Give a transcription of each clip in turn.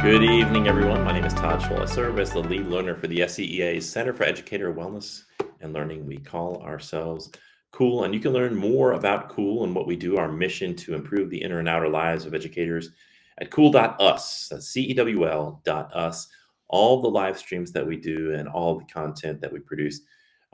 Good evening, everyone. My name is Todd Schwell. I serve as the lead learner for the SCEA Center for Educator Wellness and Learning. We call ourselves COOL, and you can learn more about COOL and what we do, our mission to improve the inner and outer lives of educators at cool.us. That's CEWL.us. All the live streams that we do and all the content that we produce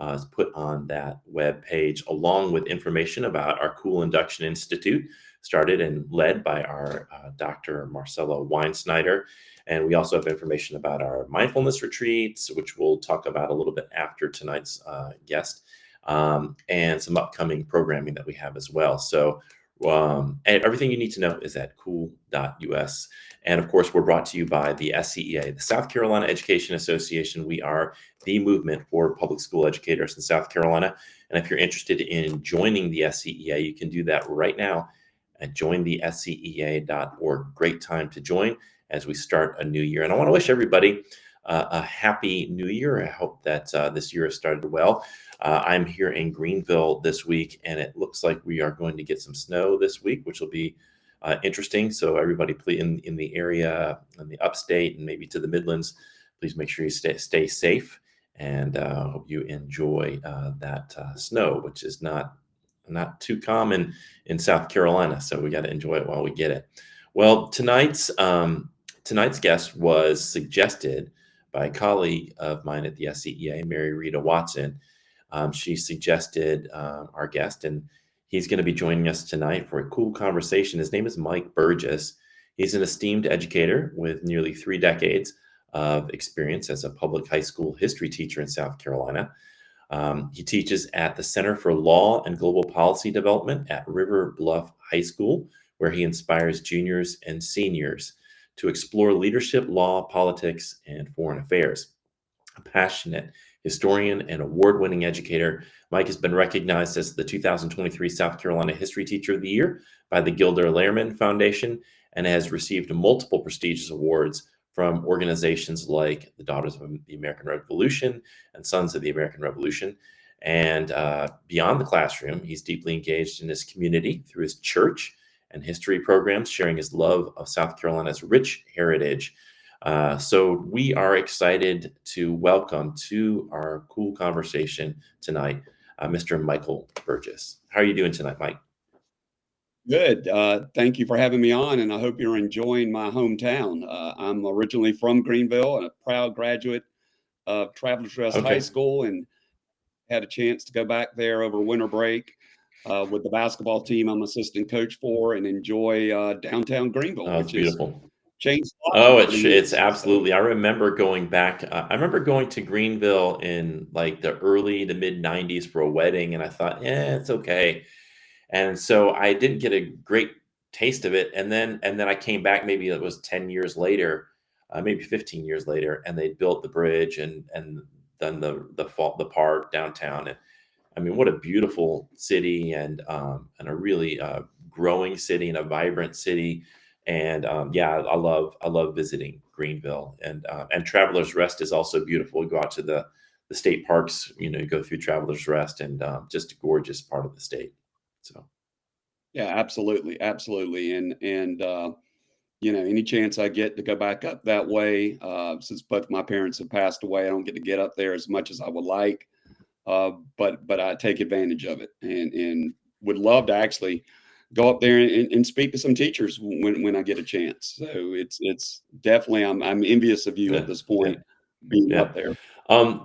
is put on that web page, along with information about our COOL Induction Institute, started and led by our Dr. Marcella Weinsnyder. And we also have information about our mindfulness retreats, which we'll talk about a little bit after tonight's guest, and some upcoming programming that we have as well. So and everything you need to know is at cool.us. And of course, we're brought to you by the SCEA, the South Carolina Education Association. We are the movement for public school educators in South Carolina. And if you're interested in joining the SCEA, you can do that right now at jointhescea.org. Great time to join as we start a new year. And I want to wish everybody a happy new year. I hope that this year has started well. I'm here in Greenville this week, and it looks like we are going to get some snow this week, which will be interesting. So everybody in the area, in the upstate and maybe to the Midlands, please make sure you stay safe, and hope you enjoy that snow, which is not too common in South Carolina. So we got to enjoy it while we get it. Well, tonight's guest was suggested by a colleague of mine at the SCEA, Mary Rita Watson. She suggested our guest, and he's going to be joining us tonight for a cool conversation. His name is Mike Burgess. He's an esteemed educator with nearly 3 decades of experience as a public high school history teacher in South Carolina. He teaches at the Center for Law and Global Policy Development at River Bluff High School, where he inspires juniors and seniors to explore leadership, law, politics, and foreign affairs. A passionate historian and award-winning educator, Mike has been recognized as the 2023 South Carolina History Teacher of the Year by the Gilder Lehrman Foundation and has received multiple prestigious awards from organizations like the Daughters of the American Revolution and Sons of the American Revolution. And beyond the classroom, he's deeply engaged in his community through his church and history programs, sharing his love of South Carolina's rich heritage. So we are excited to welcome to our cool conversation tonight, Mr. Michael Burgess. How are you doing tonight, Mike? Good. Thank you for having me on, and I hope you're enjoying my hometown. I'm originally from Greenville and a proud graduate of Travelers Rest High School, and had a chance to go back there over winter break with the basketball team I'm assistant coach for, and enjoy downtown Greenville, which is beautiful. Changed a lot. Oh, it's absolutely. I remember going back. I remember going to Greenville in like the early to mid 90s for a wedding, and I thought, it's okay. And so I didn't get a great taste of it. And then I came back, maybe it was 10 years later, maybe 15 years later, and they built the bridge and done the park downtown. And I mean, what a beautiful city, and a really growing city and a vibrant city. And I love visiting Greenville, and Travelers Rest is also beautiful. We go out to the state parks, go through Travelers Rest, and just a gorgeous part of the state. So, yeah, absolutely, and any chance I get to go back up that way, since both my parents have passed away, I don't get to get up there as much as I would like, but I take advantage of it, and would love to actually go up there and speak to some teachers when I get a chance. So it's definitely I'm envious of you at this point being up there.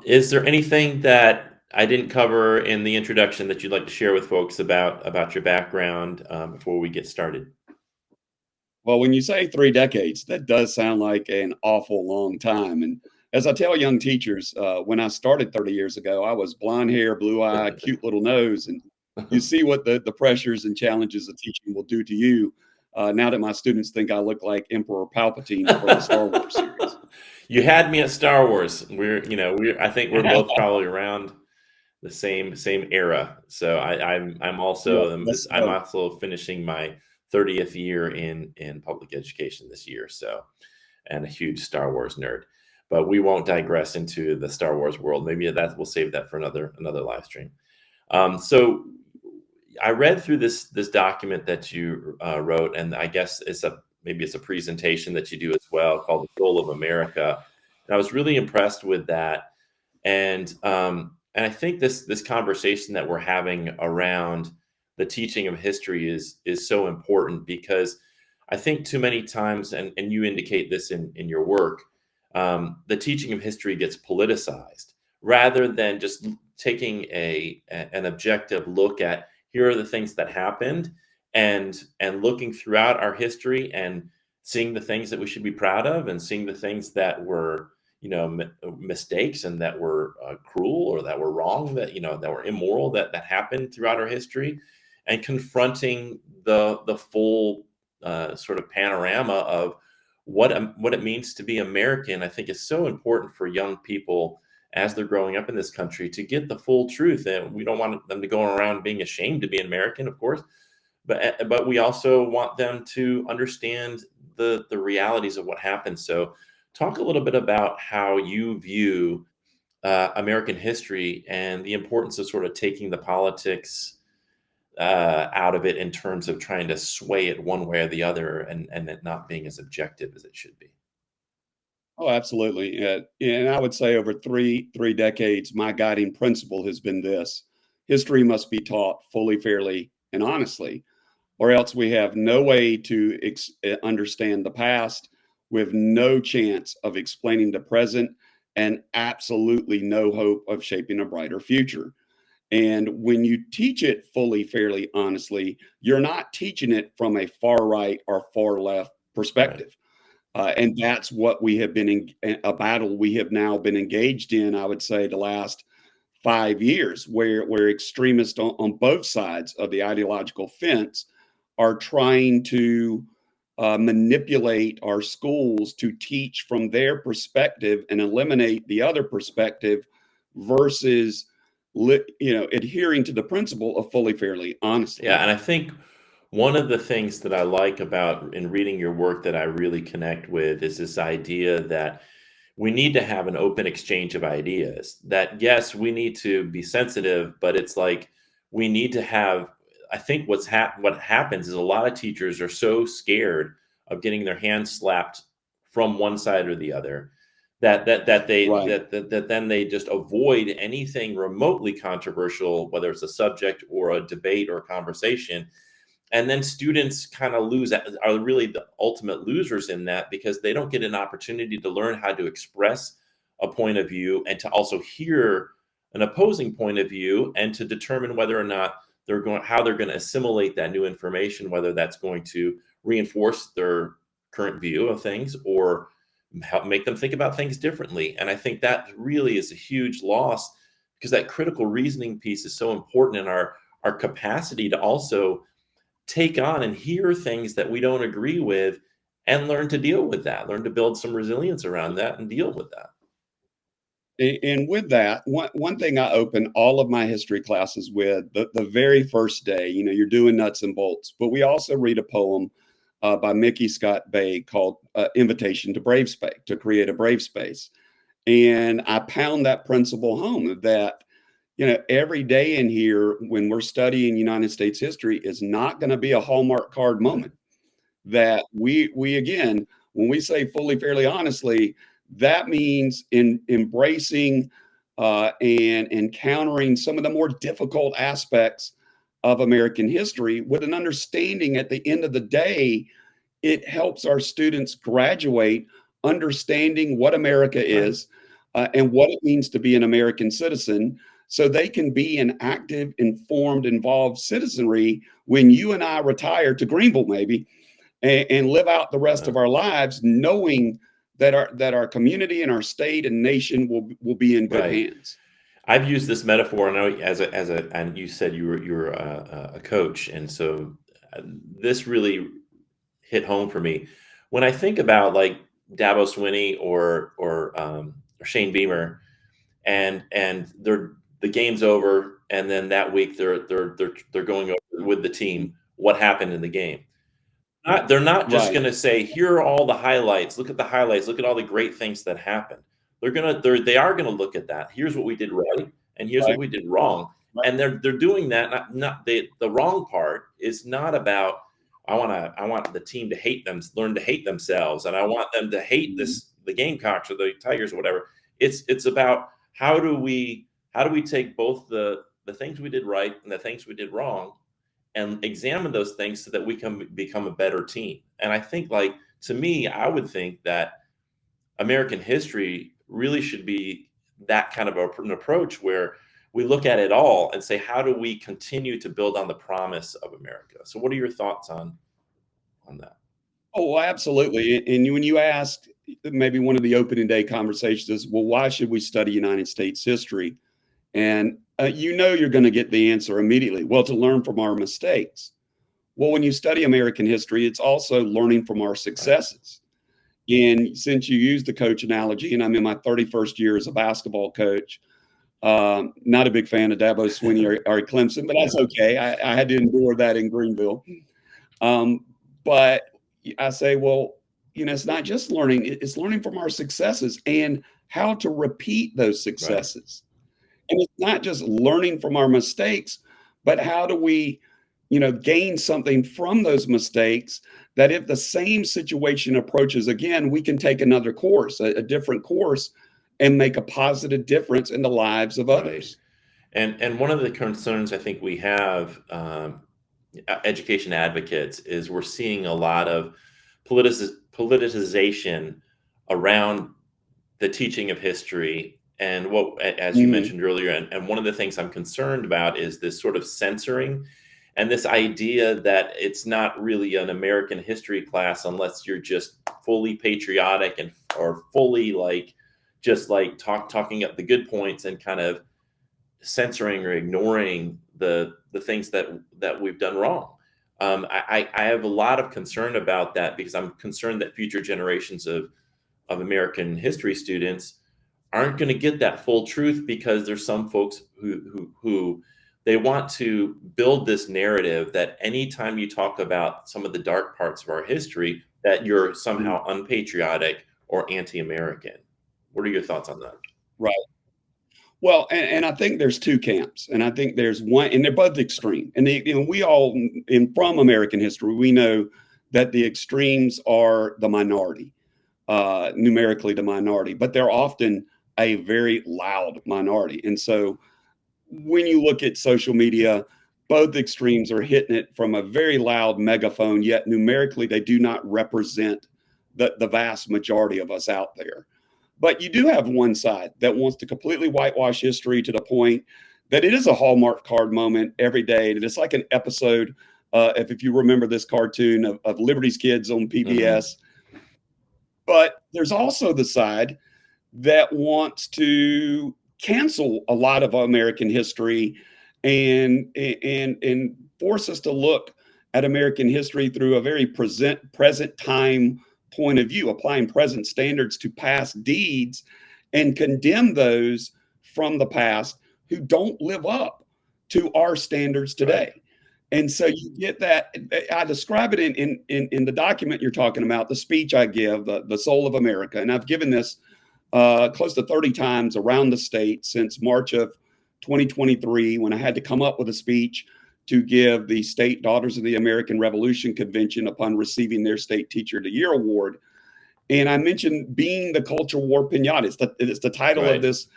Is there anything that I didn't cover in the introduction that you'd like to share with folks about your background before we get started? Well, when you say 3 decades, that does sound like an awful long time. And as I tell young teachers, when I started 30 years ago, I was blonde hair, blue eye, cute little nose. And you see what the pressures and challenges of teaching will do to you now that my students think I look like Emperor Palpatine for the Star Wars series. You had me at Star Wars. I think we're both probably around the same era. So I'm also finishing my 30th year in public education this year. So, and a huge Star Wars nerd. But we won't digress into the Star Wars world. Maybe we'll save that for another live stream. So I read through this document that you wrote, and I guess it's maybe it's a presentation that you do as well called The Soul of America. And I was really impressed with that. And I think this conversation that we're having around the teaching of history is so important because I think too many times, and you indicate this in your work, the teaching of history gets politicized rather than just taking an objective look at here are the things that happened and looking throughout our history and seeing the things that we should be proud of and seeing the things that were mistakes and that were cruel or that were wrong, that were immoral, that happened throughout our history, and confronting the full sort of panorama of what it means to be American. I think is so important for young people as they're growing up in this country to get the full truth. And we don't want them to go around being ashamed to be American, of course, but we also want them to understand the realities of what happened. So, talk a little bit about how you view American history and the importance of sort of taking the politics out of it in terms of trying to sway it one way or the other, and it not being as objective as it should be. Oh, absolutely. And I would say over three decades, my guiding principle has been this: history must be taught fully, fairly, and honestly, or else we have no way to understand the past, with no chance of explaining the present, and absolutely no hope of shaping a brighter future. And when you teach it fully, fairly, honestly, you're not teaching it from a far right or far left Right. perspective. And that's what we have been in a battle we have now been engaged in, I would say, the last 5 years, where extremists on both sides of the ideological fence are trying to manipulate our schools to teach from their perspective and eliminate the other perspective versus adhering to the principle of fully, fairly, Yeah, honestly. and I think one of the things that I like about in reading your work that I really connect with is this idea that we need to have an open exchange of ideas. That yes, we need to be sensitive, but it's like we need to have. I think what happens is a lot of teachers are so scared of getting their hands slapped from one side or the other Right. that then they just avoid anything remotely controversial, whether it's a subject or a debate or a conversation, and then students kind of are really the ultimate losers in that because they don't get an opportunity to learn how to express a point of view and to also hear an opposing point of view and to determine whether or not they're going to assimilate that new information, whether that's going to reinforce their current view of things or help make them think about things differently. And I think that really is a huge loss because that critical reasoning piece is so important in our capacity to also take on and hear things that we don't agree with and learn to deal with that, learn to build some resilience around that and deal with that. And with that, one thing I open all of my history classes with the very first day, you're doing nuts and bolts, but we also read a poem by Mickey Scott Bay called Invitation to Brave Space, to create a brave space. And I pound that principle home that, every day in here when we're studying United States history is not going to be a Hallmark card Right. moment. That we again, when we say fully, fairly, honestly, that means in embracing and encountering some of the more difficult aspects of American history with an understanding at the end of the day, it helps our students graduate understanding what America Right. is and what it means to be an American citizen so they can be an active, informed, involved citizenry when you and I retire to Greenville, maybe, and live out the rest Uh, of our lives knowing that our community and our state and nation will be in good right. hands. I've used this metaphor. I know and you said you were a coach, and so uh, this really hit home for me when I think about like Dabo Swinney or Shane Beamer, and the game's over, and then that week they're going over with the team what happened in the game. They're not just Right. gonna say, "Here are all the highlights. Look at the highlights. Look at all the great things that happened." They are gonna look at that. Here's what we did right, and here's what Right. we did wrong. Right. And they're doing that. Not the wrong part is not about I want the team to hate them, learn to hate themselves, and I want them to hate the Gamecocks or the Tigers or whatever. It's about how do we take both the things we did right and the things we did wrong and examine those things so that we can become a better team. And I think, like, to me, I would think that American history really should be that kind of an approach where we look at it all and say, how do we continue to build on the promise of America? So, what are your thoughts on that? Oh, absolutely. When you asked, maybe one of the opening day conversations is, well, why should we study United States history? And you're going to get the answer immediately. Well, to learn from our mistakes. Well, when you study American history, it's also learning from our Right. successes. And since you used the coach analogy, and I'm in my 31st year as a basketball coach, not a big fan of Dabo Swinney or Clemson, but that's okay. I had to endure that in Greenville. But I say, well, it's not just learning, it's learning from our successes and how to repeat those Right. successes. And it's not just learning from our mistakes, but how do we, gain something from those mistakes that if the same situation approaches again, we can take another course, a different course, and make a positive difference in the lives of Right. others. And one of the concerns I think we have, education advocates, is we're seeing a lot of politicization around the teaching of history. And as you Mhm. mentioned earlier, and one of the things I'm concerned about is this sort of censoring and this idea that it's not really an American history class unless you're just fully patriotic and or fully like just like talking up the good points and kind of censoring or ignoring the things that we've done wrong. I have a lot of concern about that because I'm concerned that future generations of American history students aren't going to get that full truth because there's some folks who they want to build this narrative that anytime you talk about some of the dark parts of our history, that you're somehow unpatriotic or anti-American. What are your thoughts on that? Right. Well, and I think there's two camps, and I think there's one, and they're both extreme. And we all, from American history, we know that the extremes are the minority, numerically the minority, but they're often a very loud minority. And so when you look at social media, both extremes are hitting it from a very loud megaphone, yet numerically they do not represent the vast majority of us out there. But you do have one side that wants to completely whitewash history to the point that it is a Hallmark card moment every day. And it's like an episode, if you remember this cartoon of Liberty's Kids on Hmm. PBS. But there's also the side that wants to cancel a lot of American history and force us to look at American history through a very present time point of view, applying present standards to past deeds and condemn those from the past who don't live up to our standards Right. today. And so you get that. I describe it in the document you're talking about, the speech I give, the Soul of America. And I've given this close to 30 times around the state since March of 2023, when I had to come up with a speech to give the state Daughters of the American Revolution convention upon receiving their State Teacher of the Year award. And I mentioned being the culture war pinata. It's the title of Right. this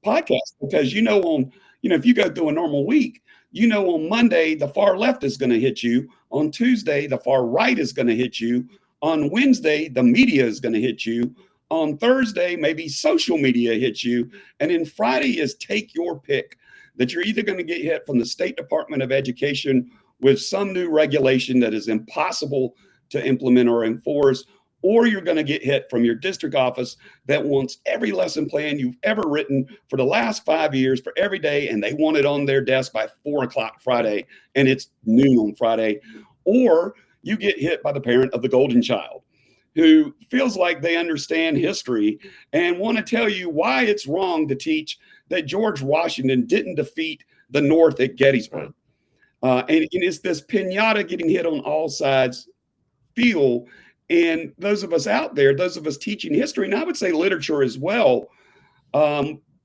podcast because if you go through a normal week, on Monday the far left is going to hit you. On Tuesday the far right is going to hit you. On Wednesday the media is going to hit you. On Thursday maybe social media hits you, and then Friday is take your pick. That you're either going to get hit from the State Department of Education with some new regulation that is impossible to implement or enforce, or you're going to get hit from your district office that wants every lesson plan you've ever written for the last 5 years for every day, and they want it on their desk by 4 o'clock Right. Friday, and it's noon on Friday. Or you get hit by the parent of the golden child who feels like they understand history and want to tell you why it's wrong to teach that George Washington didn't defeat the North at Right. Gettysburg. And it's this pinata getting hit on all sides feel. And those of us out there, those of us teaching history, and I would say literature as well,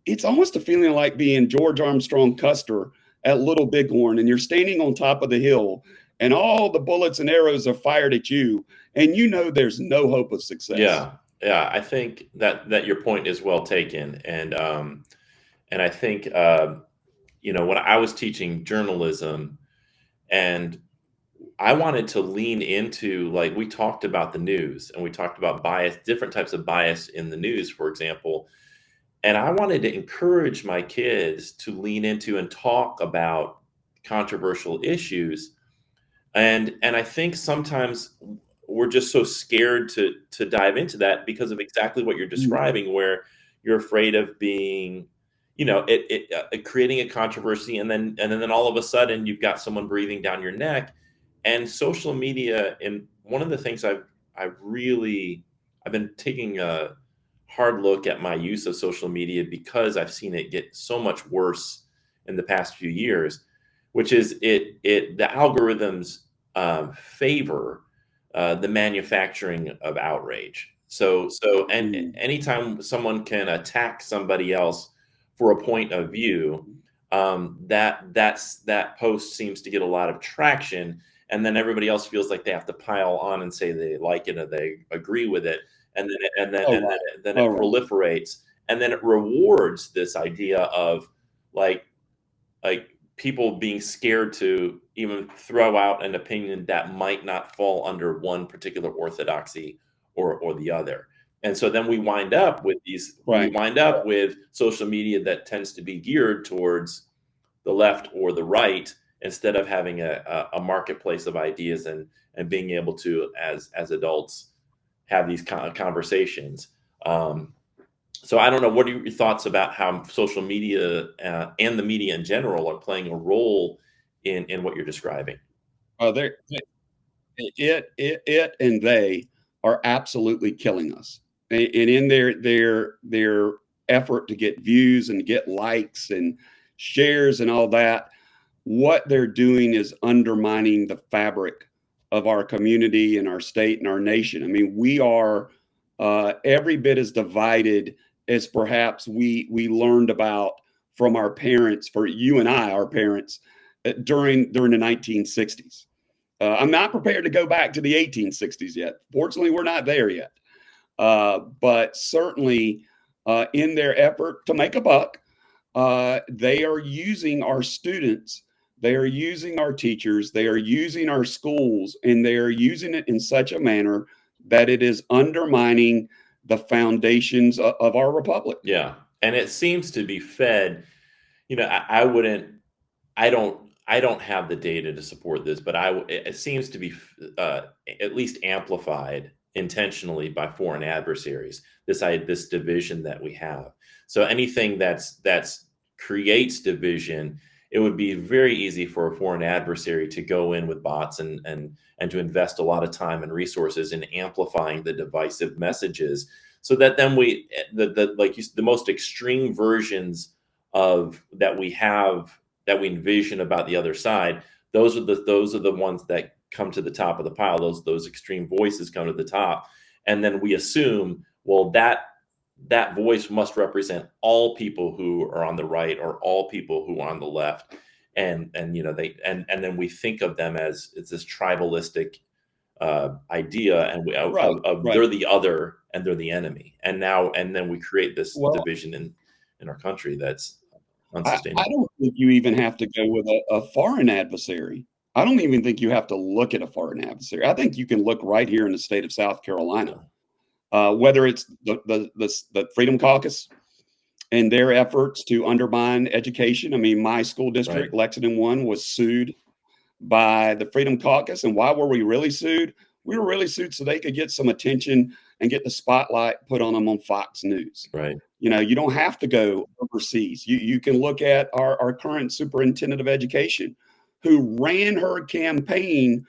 it's almost a feeling like being George Armstrong Custer at Little Bighorn, and you're standing on top of the hill, and all the bullets and arrows are fired at you, and you know there's no hope of success. Yeah, yeah. I think that your point is well taken, and I think when I was teaching journalism, and I wanted to lean into, like, we talked about the news and we talked about bias, different types of bias in the news, for example. And I wanted to encourage my kids to lean into and talk about controversial issues. And I think sometimes we're just so scared to dive into that because of exactly what you're Mm. describing, where you're afraid of being, creating a controversy, and then all of a sudden you've got someone breathing down your neck. And social media, and one of the things I've been taking a hard look at my use of social media, because I've seen it get so much worse in the past few years, which is the algorithms favor the manufacturing of outrage. And Mm. anytime someone can attack somebody else for a point of view, that post seems to get a lot of traction, and then everybody else feels like they have to pile on and say they like it or they agree with it, and then Oh, right. then Oh, it right. proliferates, and then it rewards this idea of, like people being scared to even throw out an opinion that might not fall under one particular orthodoxy or the other. And so then we Right. wind up with social media that tends to be geared towards the left or the right, instead of having a marketplace of ideas, and being able to, as adults, have these conversations. So I don't know. What are your thoughts about how social media and the media in general are playing a role in what you're describing? They're it and they are absolutely killing us. And in their effort to get views and get likes and shares and all that, what they're doing is undermining the fabric of our community and our state and our nation. I mean, we are every bit as divided as perhaps we learned about from our parents, for you and I, our parents, during the 1960s. I'm not prepared to go back to the 1860s yet. Fortunately, we're not there yet. But certainly, in their effort to make a buck, they are using our students, they are using our teachers, they are using our schools, and they are using it in such a manner that it is undermining the foundations of our republic. Yeah, and it seems to be fed. I wouldn't. I don't have the data to support this, but it seems to be at least amplified intentionally by foreign adversaries. This division that we have. So anything that's creates division, it would be very easy for a foreign adversary to go in with bots, and to invest a lot of time and resources in amplifying the divisive messages, so that then the most extreme versions of that we envision about the other side, those are the ones that come to the top of the pile. Those extreme voices come to the top, and then we assume, well, that voice must represent all people who are on the right or all people who are on the left, and then we think of them as it's this tribalistic idea, and Right, of right. they're the other and they're the enemy, and then we create this Well, division in our country that's I unsustainable. don't think you even have to go with a foreign adversary. I don't even think you have to look at a foreign adversary. I think you can look right here in the state of South Carolina, Yeah. whether it's the Freedom Caucus and their efforts to undermine education. I mean, my school Right. district, Lexington One, was sued by the Freedom Caucus. And why were we really sued? We were really sued so they could get some attention and get the spotlight put on them on Fox News. Right. You know, you don't have to go overseas. You can look at our current superintendent of education, who ran her campaign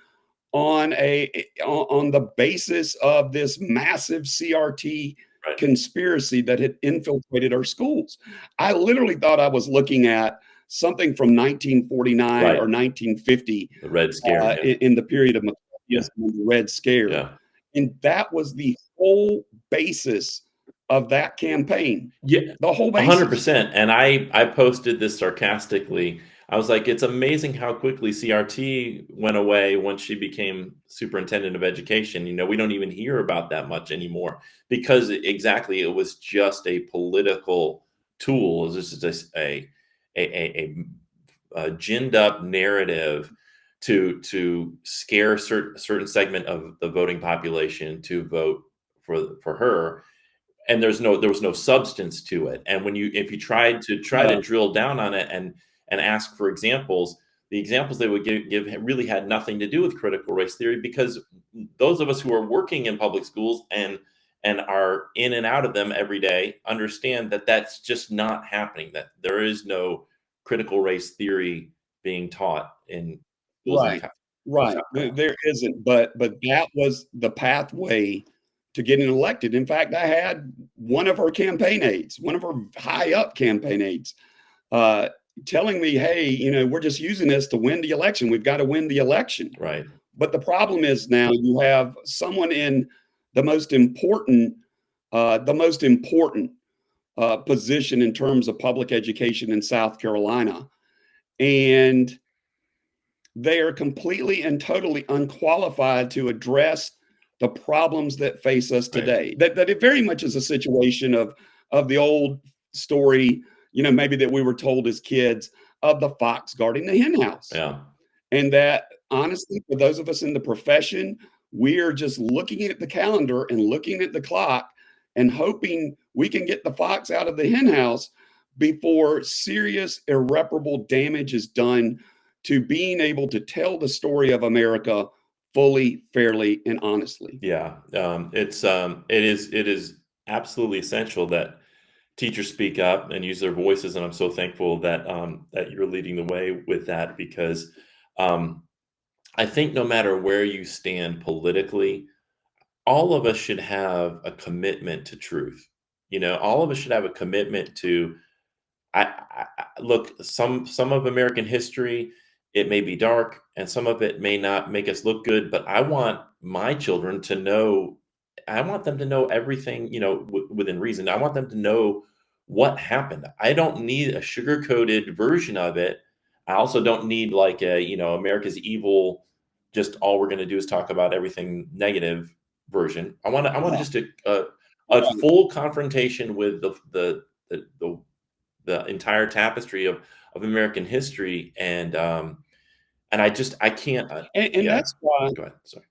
on the basis of this massive CRT Right. conspiracy that had infiltrated our schools. I literally thought I was looking at something from 1949 Right. or 1950, The Red Scare. Yeah. in the period of Yeah. McCarthyism and the Red Scare, Yeah. and that was the whole basis of that campaign. Yeah. The whole basis. 100%. And I posted this sarcastically. I was like, it's amazing how quickly CRT went away once she became superintendent of education. We don't even hear about that much anymore because exactly it was just a political tool. It was just a ginned up narrative to scare certain segment of the voting population to vote for her, and there was no substance to it. And if you tried to Right. drill down on it and ask for examples, the examples they would give really had nothing to do with critical race theory, because those of us who are working in public schools and are in and out of them every day understand that that's just not happening, that there is no critical race theory being taught in schools in Right. Right. South Carolina. There isn't, but that was the pathway to getting elected. In fact, I had one of her campaign aides, one of her high up campaign aides, uh, telling me, "Hey, we're just using this to win the election. We've got to win the election." Right. But the problem is now you have someone in the most important, position in terms of public education in South Carolina, and they are completely and totally unqualified to address the problems that face us Right. today. That it very much is a situation of the old story, maybe that we were told as kids, of the fox guarding the hen house. Yeah. And that honestly, for those of us in the profession, we're just looking at the calendar and looking at the clock and hoping we can get the fox out of the hen house before serious irreparable damage is done to being able to tell the story of America fully, fairly, and honestly. Yeah, it is absolutely essential that teachers speak up and use their voices, and I'm so thankful that you're leading the way with that, because um, I think no matter where you stand politically, all of us should have a commitment to truth. All of us should have a commitment to look, some of American history, it may be dark, and some of it may not make us look good, but I want my children to know. I want them to know everything, within reason. I want them to know what happened. I don't need a sugar-coated version of it. I also don't need like America's evil. Just all we're going to do is talk about everything negative version. I want Yeah, just a right. full confrontation with the entire tapestry of American history, and I can't. And Yeah, that's why go ahead. Sorry.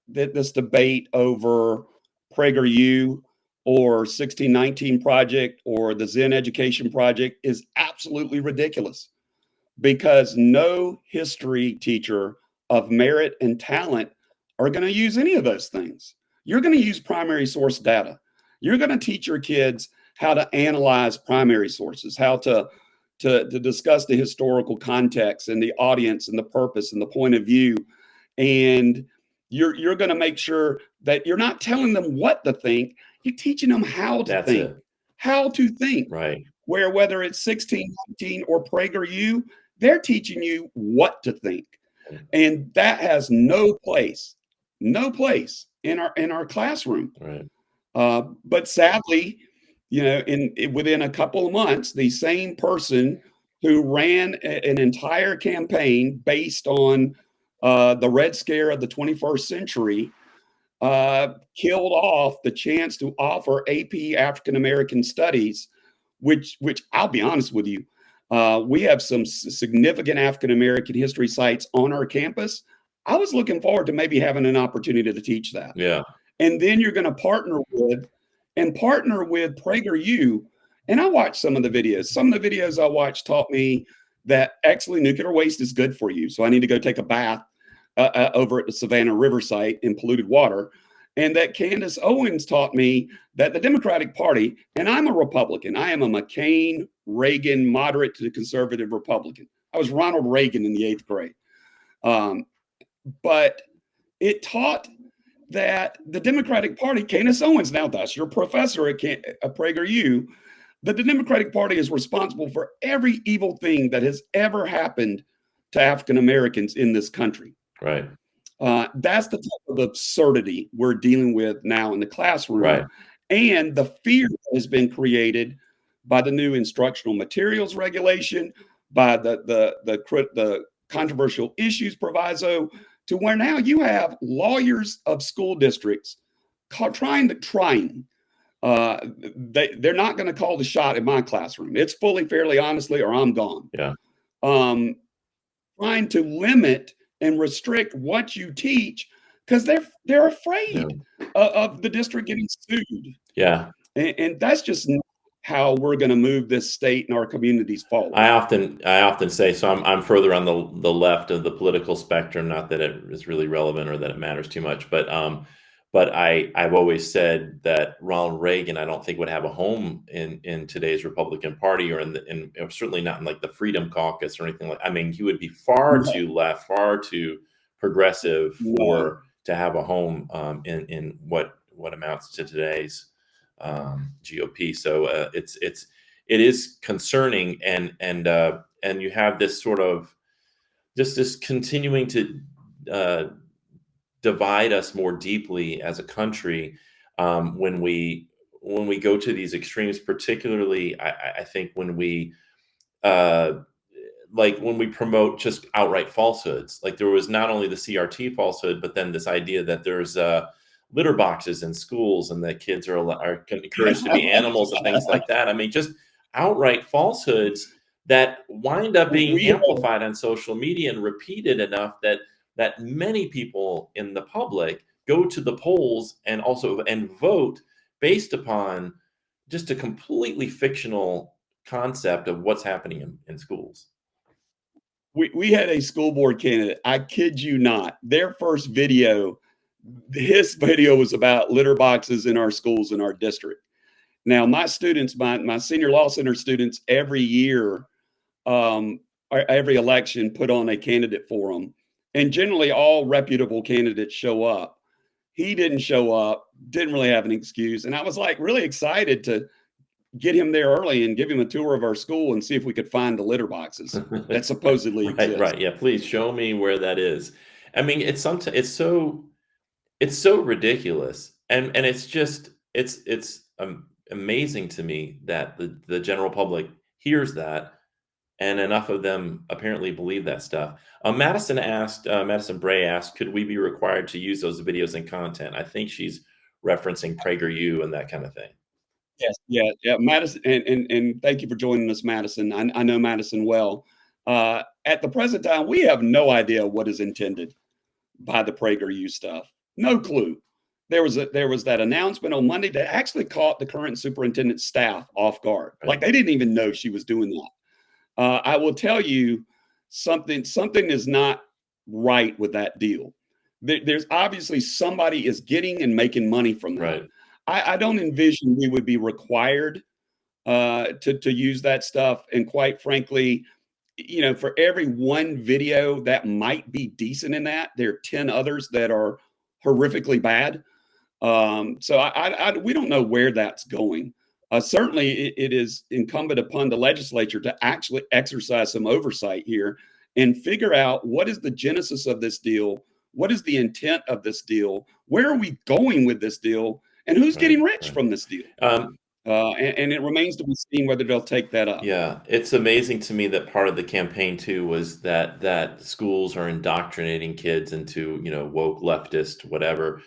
this debate over PragerU or 1619 Project or the Zen Education Project is absolutely ridiculous, because no history teacher of merit and talent are going to use any of those things. You're going to use primary source data. You're going to teach your kids how to analyze primary sources, how to discuss the historical context and the audience and the purpose and the point of view. And you're going to make sure that you're not telling them what to think, you're teaching them how to That's think. it. How to think. Right. Where whether it's 1619 or PragerU, they're teaching you what to think. And that has no place in our classroom. Right. But sadly, within a couple of months, the same person who ran an entire campaign based on the Red Scare of the 21st century killed off the chance to offer AP African American Studies, which I'll be honest with you, we have some significant African American history sites on our campus. I was looking forward to maybe having an opportunity to teach that. Yeah. And then you're going to partner with PragerU. And I watched some of the videos. Some of the videos I watched taught me that actually nuclear waste is good for you. So I need to go take a bath over at the Savannah River site in polluted water. And that Candace Owens taught me that the Democratic Party, and I'm a Republican, I am a McCain, Reagan, moderate to conservative Republican. I was Ronald Reagan in the 8th grade. But it taught that the Democratic Party, Candace Owens, now that's your professor at PragerU, that the Democratic Party is responsible for every evil thing that has ever happened to African Americans in this country. Right. That's the type of absurdity we're dealing with now in the classroom, Right. and the fear that has been created by the new instructional materials regulation, by the controversial issues proviso, to where now you have lawyers of school districts trying. They're not going to call the shot in my classroom. It's fully, fairly, honestly, or I'm gone. Yeah. Trying to limit and restrict what you teach because they're afraid of the district getting sued. Yeah. And that's just not how we're going to move this state and our communities forward. I often say, so I'm further on the left of the political spectrum, not that it is really relevant or that it matters too much, but I've always said that Ronald Reagan, I don't think would have a home in today's Republican Party or or certainly not in like the Freedom Caucus or anything like. I mean, he would be far No, too left, far too progressive no. to have a home in what amounts to today's GOP. So it is concerning, and you have this sort of just this continuing to divide us more deeply as a country when we go to these extremes. Particularly, I think when we uh, like when we promote just outright falsehoods. Like there was not only the CRT falsehood, but then this idea that there's litter boxes in schools and that kids are encouraged to be animals and things like that. I mean, just outright falsehoods that wind up being We have, amplified on social media and repeated enough that many people in the public go to the polls and vote based upon just a completely fictional concept of what's happening in schools. we had a school board candidate. I kid you not. Their first video, his video was about litter boxes in our schools in our district. Now, my students, my senior law center students, every year, or every election, put on a candidate forum, and generally all reputable candidates show up. He didn't show up, didn't really have an excuse, and I was like really excited to get him there early and give him a tour of our school and see if we could find the litter boxes that supposedly Right, exist. right. Yeah, please show me where that is. I mean, it's so ridiculous, and it's just it's amazing to me that the general public hears that, and enough of them apparently believe that stuff. Madison Bray asked, could we be required to use those videos in content? I think she's referencing PragerU and that kind of thing. Yes, yeah, yeah, Madison, and thank you for joining us, Madison. I know Madison well. At the present time, we have no idea what is intended by the PragerU stuff. No clue. There was that announcement on Monday that actually caught the current superintendent's staff off guard. Right, Like they didn't even know she was doing that. I will tell you something is not right with that deal. There's obviously somebody is getting and making money from that. right, I don't envision we would be required to use that stuff. And quite frankly, you know, for every one video that might be decent in that, there are 10 others that are horrifically bad. So we don't know where that's going. Certainly, it is incumbent upon the legislature to actually exercise some oversight here and figure out what is the genesis of this deal, what is the intent of this deal, where are we going with this deal, and who's right, getting rich right. from this deal. Um, And it remains to be seen whether they'll take that up. Yeah, it's amazing to me that part of the campaign too was that schools are indoctrinating kids into, woke leftist whatever.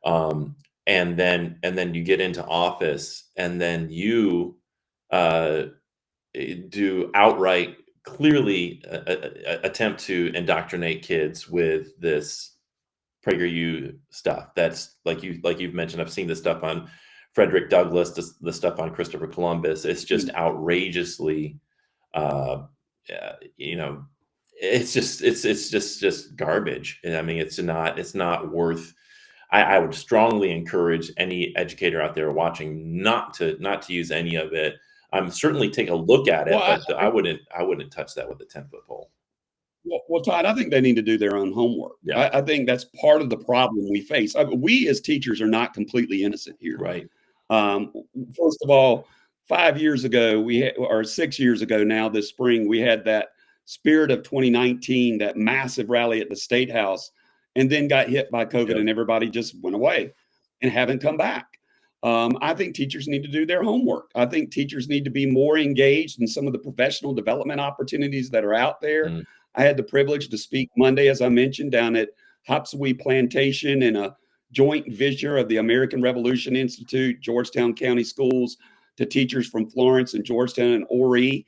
Um, and then you get into office and then you uh, do outright clearly attempt to indoctrinate kids with this PragerU stuff. That's like you've mentioned. I've seen this stuff on Frederick Douglass, the stuff on Christopher Columbus. It's just Mm. outrageously, uh, you know, it's just garbage. And I mean, it's not worth. I would strongly encourage any educator out there watching not to use any of it. Certainly take a look at Well, it, but I wouldn't touch that with a 10-foot pole. well, Todd, I think they need to do their own homework. Yeah, I think that's part of the problem we face. We as teachers are not completely innocent here. right. Um, First of all, 5 years ago, or 6 years ago now, this spring, we had that Spirit of 2019, that massive rally at the State House, and then got hit by COVID, Yep. and everybody just went away and haven't come back. I think teachers need to do their homework. I think teachers need to be more engaged in some of the professional development opportunities that are out there. Mm, I had the privilege to speak Monday, as I mentioned, down at Hopsawee Plantation in a joint venture of the American Revolution Institute, Georgetown County Schools, to teachers from Florence and Georgetown and Horry.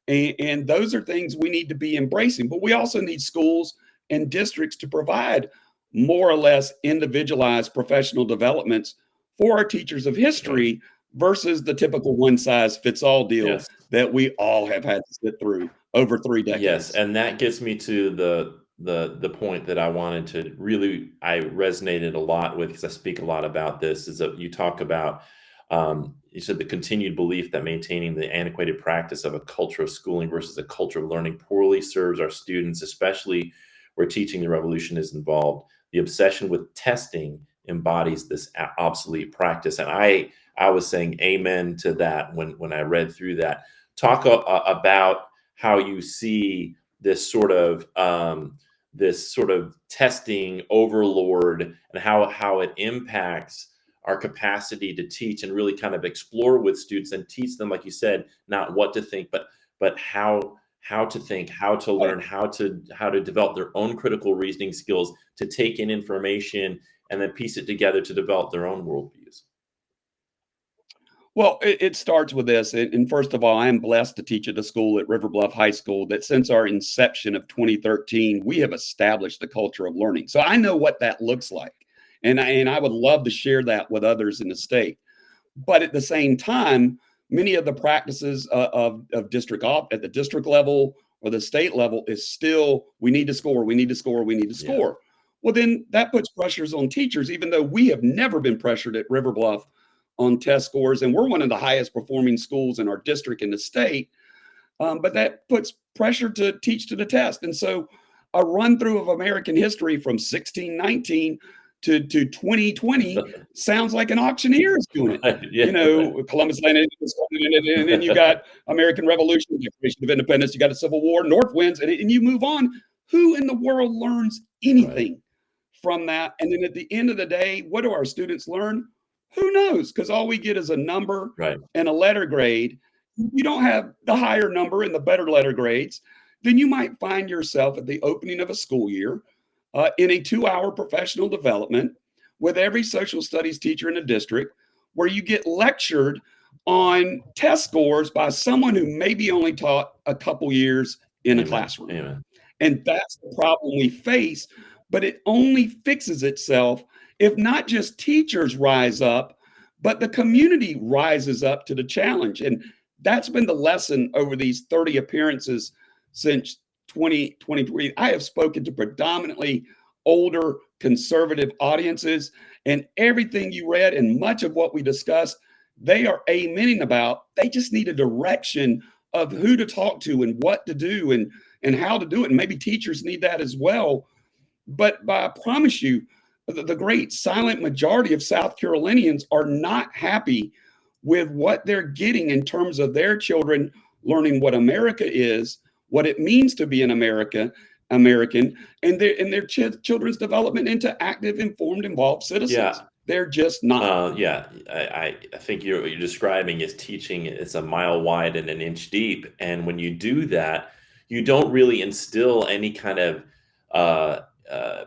And those are things we need to be embracing. But we also need schools and districts to provide more or less individualized professional developments for our teachers of right. history versus the typical one size fits all deal Yes. that we all have had to sit through over 3 decades. Yes, and that gets me to the point that I wanted to really I resonated a lot with because I speak a lot about this, is that you talk about, you said the continued belief that maintaining the antiquated practice of a culture of schooling versus a culture of learning poorly serves our students, especially where teaching the revolution is involved. The obsession with testing embodies this obsolete practice, and I was saying amen to that when I read through that. Talk about how you see this sort of testing overlord and how it impacts our capacity to teach and really kind of explore with students and teach them, like you said, not what to think, but how to think, how to learn, how to develop their own critical reasoning skills, to take in information and then piece it together to develop their own worldviews. Well, it starts with this. And first of all, I am blessed to teach at a school at River Bluff High School that since our inception of 2013, we have established a culture of learning. So I know what that looks like. And I would love to share that with others in the state. But at the same time, many of the practices of district at the district level or the state level is still we need to score, we need to score, we need to Yeah. score. Well, then that puts pressures on teachers, even though we have never been pressured at River Bluff on test scores, and we're one of the highest performing schools in our district in the state. But that puts pressure to teach to the test. And so a run through of American history from 1619 to 2020 sounds like an auctioneer is doing it. Right. Yeah. You Right. know, Columbus landed, and then you got American Revolution, Declaration of Independence, you got a Civil War, North wins, and you move on. Who in the world learns Right. anything from that? And then at the end of the day, what do our students learn? Who knows? Because all we get is a number Right. and a letter grade. You don't have the higher number and the better letter grades, then you might find yourself at the opening of a school year in a 2 hour professional development with every social studies teacher in the district, where you get lectured on test scores by someone who maybe only taught a couple years in a Amen. classroom. Amen. And that's the problem we face. But it only fixes itself if not just teachers rise up, but the community rises up to the challenge. And that's been the lesson over these 30 appearances since 2023. I have spoken to predominantly older conservative audiences, and everything you read and much of what we discussed, they are amening about. They just need a direction of who to talk to and what to do and how to do it. And maybe teachers need that as well. But I promise you, the great silent majority of South Carolinians are not happy with what they're getting in terms of their children learning what America is, what it means to be an American, and their children's development into active, informed, involved Yeah. citizens. They're just not. Yeah, I think you're describing is teaching it's a mile wide and an inch deep, and when you do that, you don't really instill any kind of uh, uh,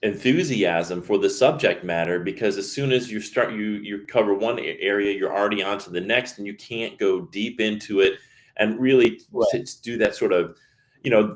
enthusiasm for the subject matter, because as soon as you cover one area, you're already onto the next, and you can't go deep into it and really do that sort of,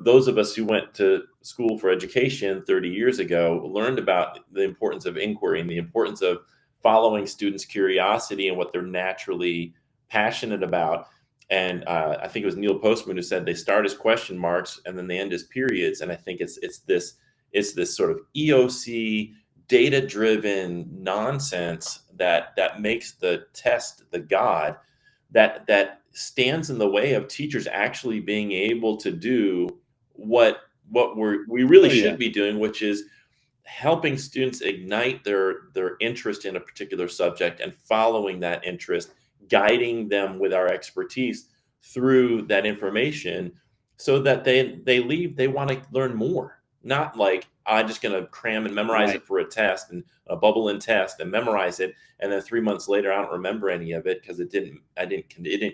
those of us who went to school for education 30 years ago learned about the importance of inquiry and the importance of following students' curiosity and what they're naturally passionate about. And I think it was Neil Postman who said they start as question marks and then they end as periods. And I think it's this sort of EOC data driven nonsense that makes the test the god, that stands in the way of teachers actually being able to do what we really Oh yeah. should be doing, which is helping students ignite their interest in a particular subject and following that interest, guiding them with our expertise through that information so that they leave, they want to learn more. not like I'm just going to cram and memorize Right. it for a test and a bubble in test and memorize it, and then 3 months later I don't remember any of it because it didn't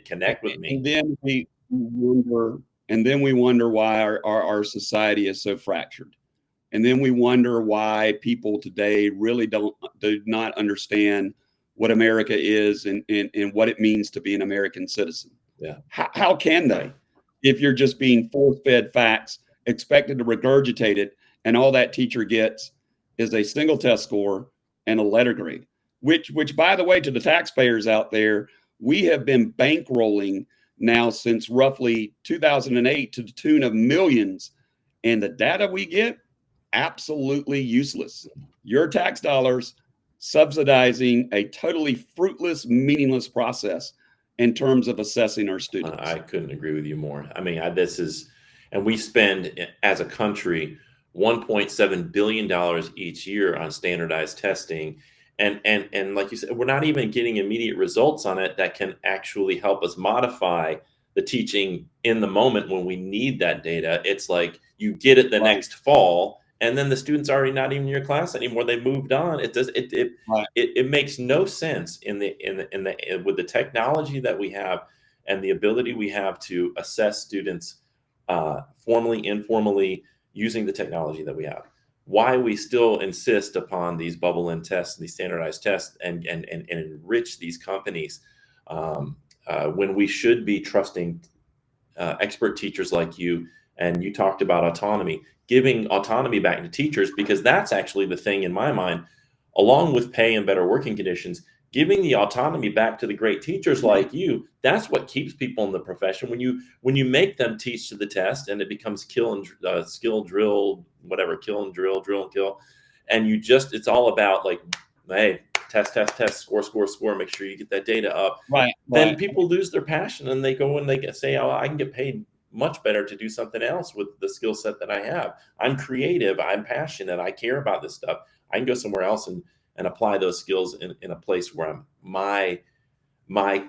connect with me. And then we wonder, why our society is so fractured. And then we wonder why people today really do not understand what America is, and what it means to be an American citizen. Yeah, How can they, right. if you're just being force-fed facts, expected to regurgitate it, and all that teacher gets is a single test score and a letter grade? Which, by the way, to the taxpayers out there, we have been bankrolling now since roughly 2008 to the tune of millions, and the data we get, absolutely useless. Your tax dollars subsidizing a totally fruitless, meaningless process in terms of assessing our I students. couldn't agree with you more. I mean, this is, and we spend as a country $1.7 billion each year on standardized testing, and like you said, we're not even getting immediate results on it that can actually help us modify the teaching in the moment when we need that data. It's like you get it the Right, next fall, and then the students are already not even in your class anymore. They moved on. right. It makes no sense with the technology that we have and the ability we have to assess students formally, informally, using the technology that we have. Why we still insist upon these bubble in tests, these standardized tests, and enrich these companies when we should be trusting expert teachers like you. And you talked about autonomy, giving autonomy back to teachers, because that's actually the thing in my mind, along with pay and better working conditions, giving the autonomy back to the great teachers Yeah, like you. That's what keeps people in the profession. When you make them teach to the test and it becomes kill and skill drill, whatever, kill and drill and kill, and it's all about like, hey, test, score, make sure you get that data up, right, then right. people lose their passion and they go and say, oh, I can get paid much better to do something else with the skill set that I have. I'm creative, I'm passionate, I care about this stuff. I can go somewhere else and apply those skills in a place where my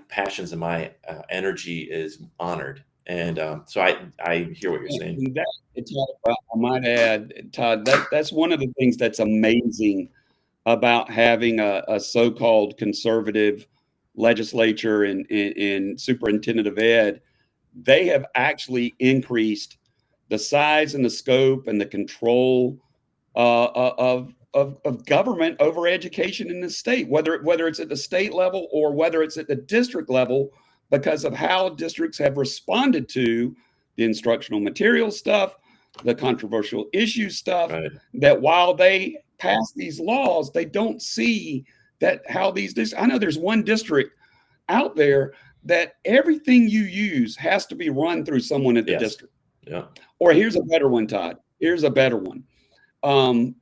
passions and my energy is honored. And so I hear what you're saying. And that, Todd, I might add, Todd, that's one of the things that's amazing about having a so-called conservative legislature and superintendent of ed. They have actually increased the size and the scope and the control of government over education in the state, whether it's at the state level or whether it's at the district level, because of how districts have responded to the instructional material stuff, the controversial issue stuff. Right. That while they pass these laws, they don't see that how these. I know there's one district out there that everything you use has to be run through someone at the Yes. district. Yeah. Or here's a better one, Todd. Here's a better one. Um,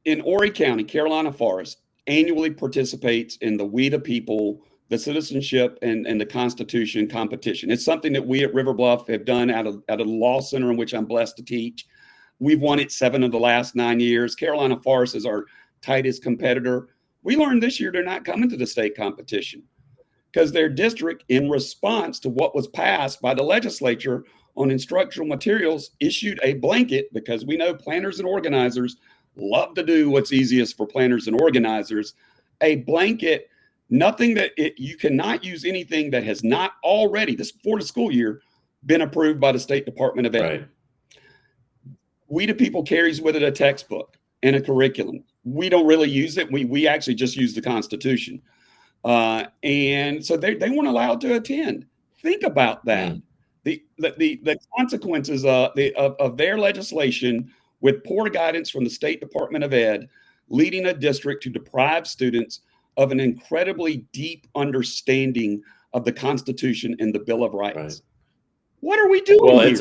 in Horry County, Carolina Forest annually participates in the We the People, the Citizenship, and the Constitution competition. It's something that we at River Bluff have done at a law center in which I'm blessed to teach. We've won it 7 of the last 9 years. Carolina Forest is our tightest competitor. We learned this year they're not coming to the state competition because their district, in response to what was passed by the legislature on instructional materials, issued a blanket, because we know planners and organizers love to do what's easiest for planners and organizers, a blanket, nothing that you cannot use anything that has not already, this before the school year, been approved by the State Department of Ed. Right. We the People carries with it a textbook and a curriculum. We don't really use it. We actually just use the Constitution. And so they weren't allowed to attend. Think about that. Mm. The consequences of their legislation, with poor guidance from the State Department of Ed, leading a district to deprive students of an incredibly deep understanding of the Constitution and the Bill of Right. Rights. What are we doing Well, here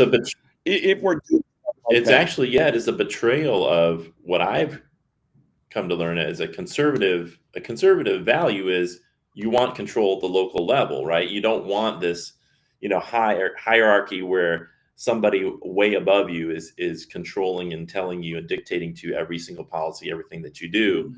if we're doing stuff like it's that? actually, yeah, it is a betrayal of what I've come to learn as a conservative value is you want control at the local level, right? You don't want this, higher hierarchy where somebody way above you is controlling and telling you and dictating to every single policy, everything that you do.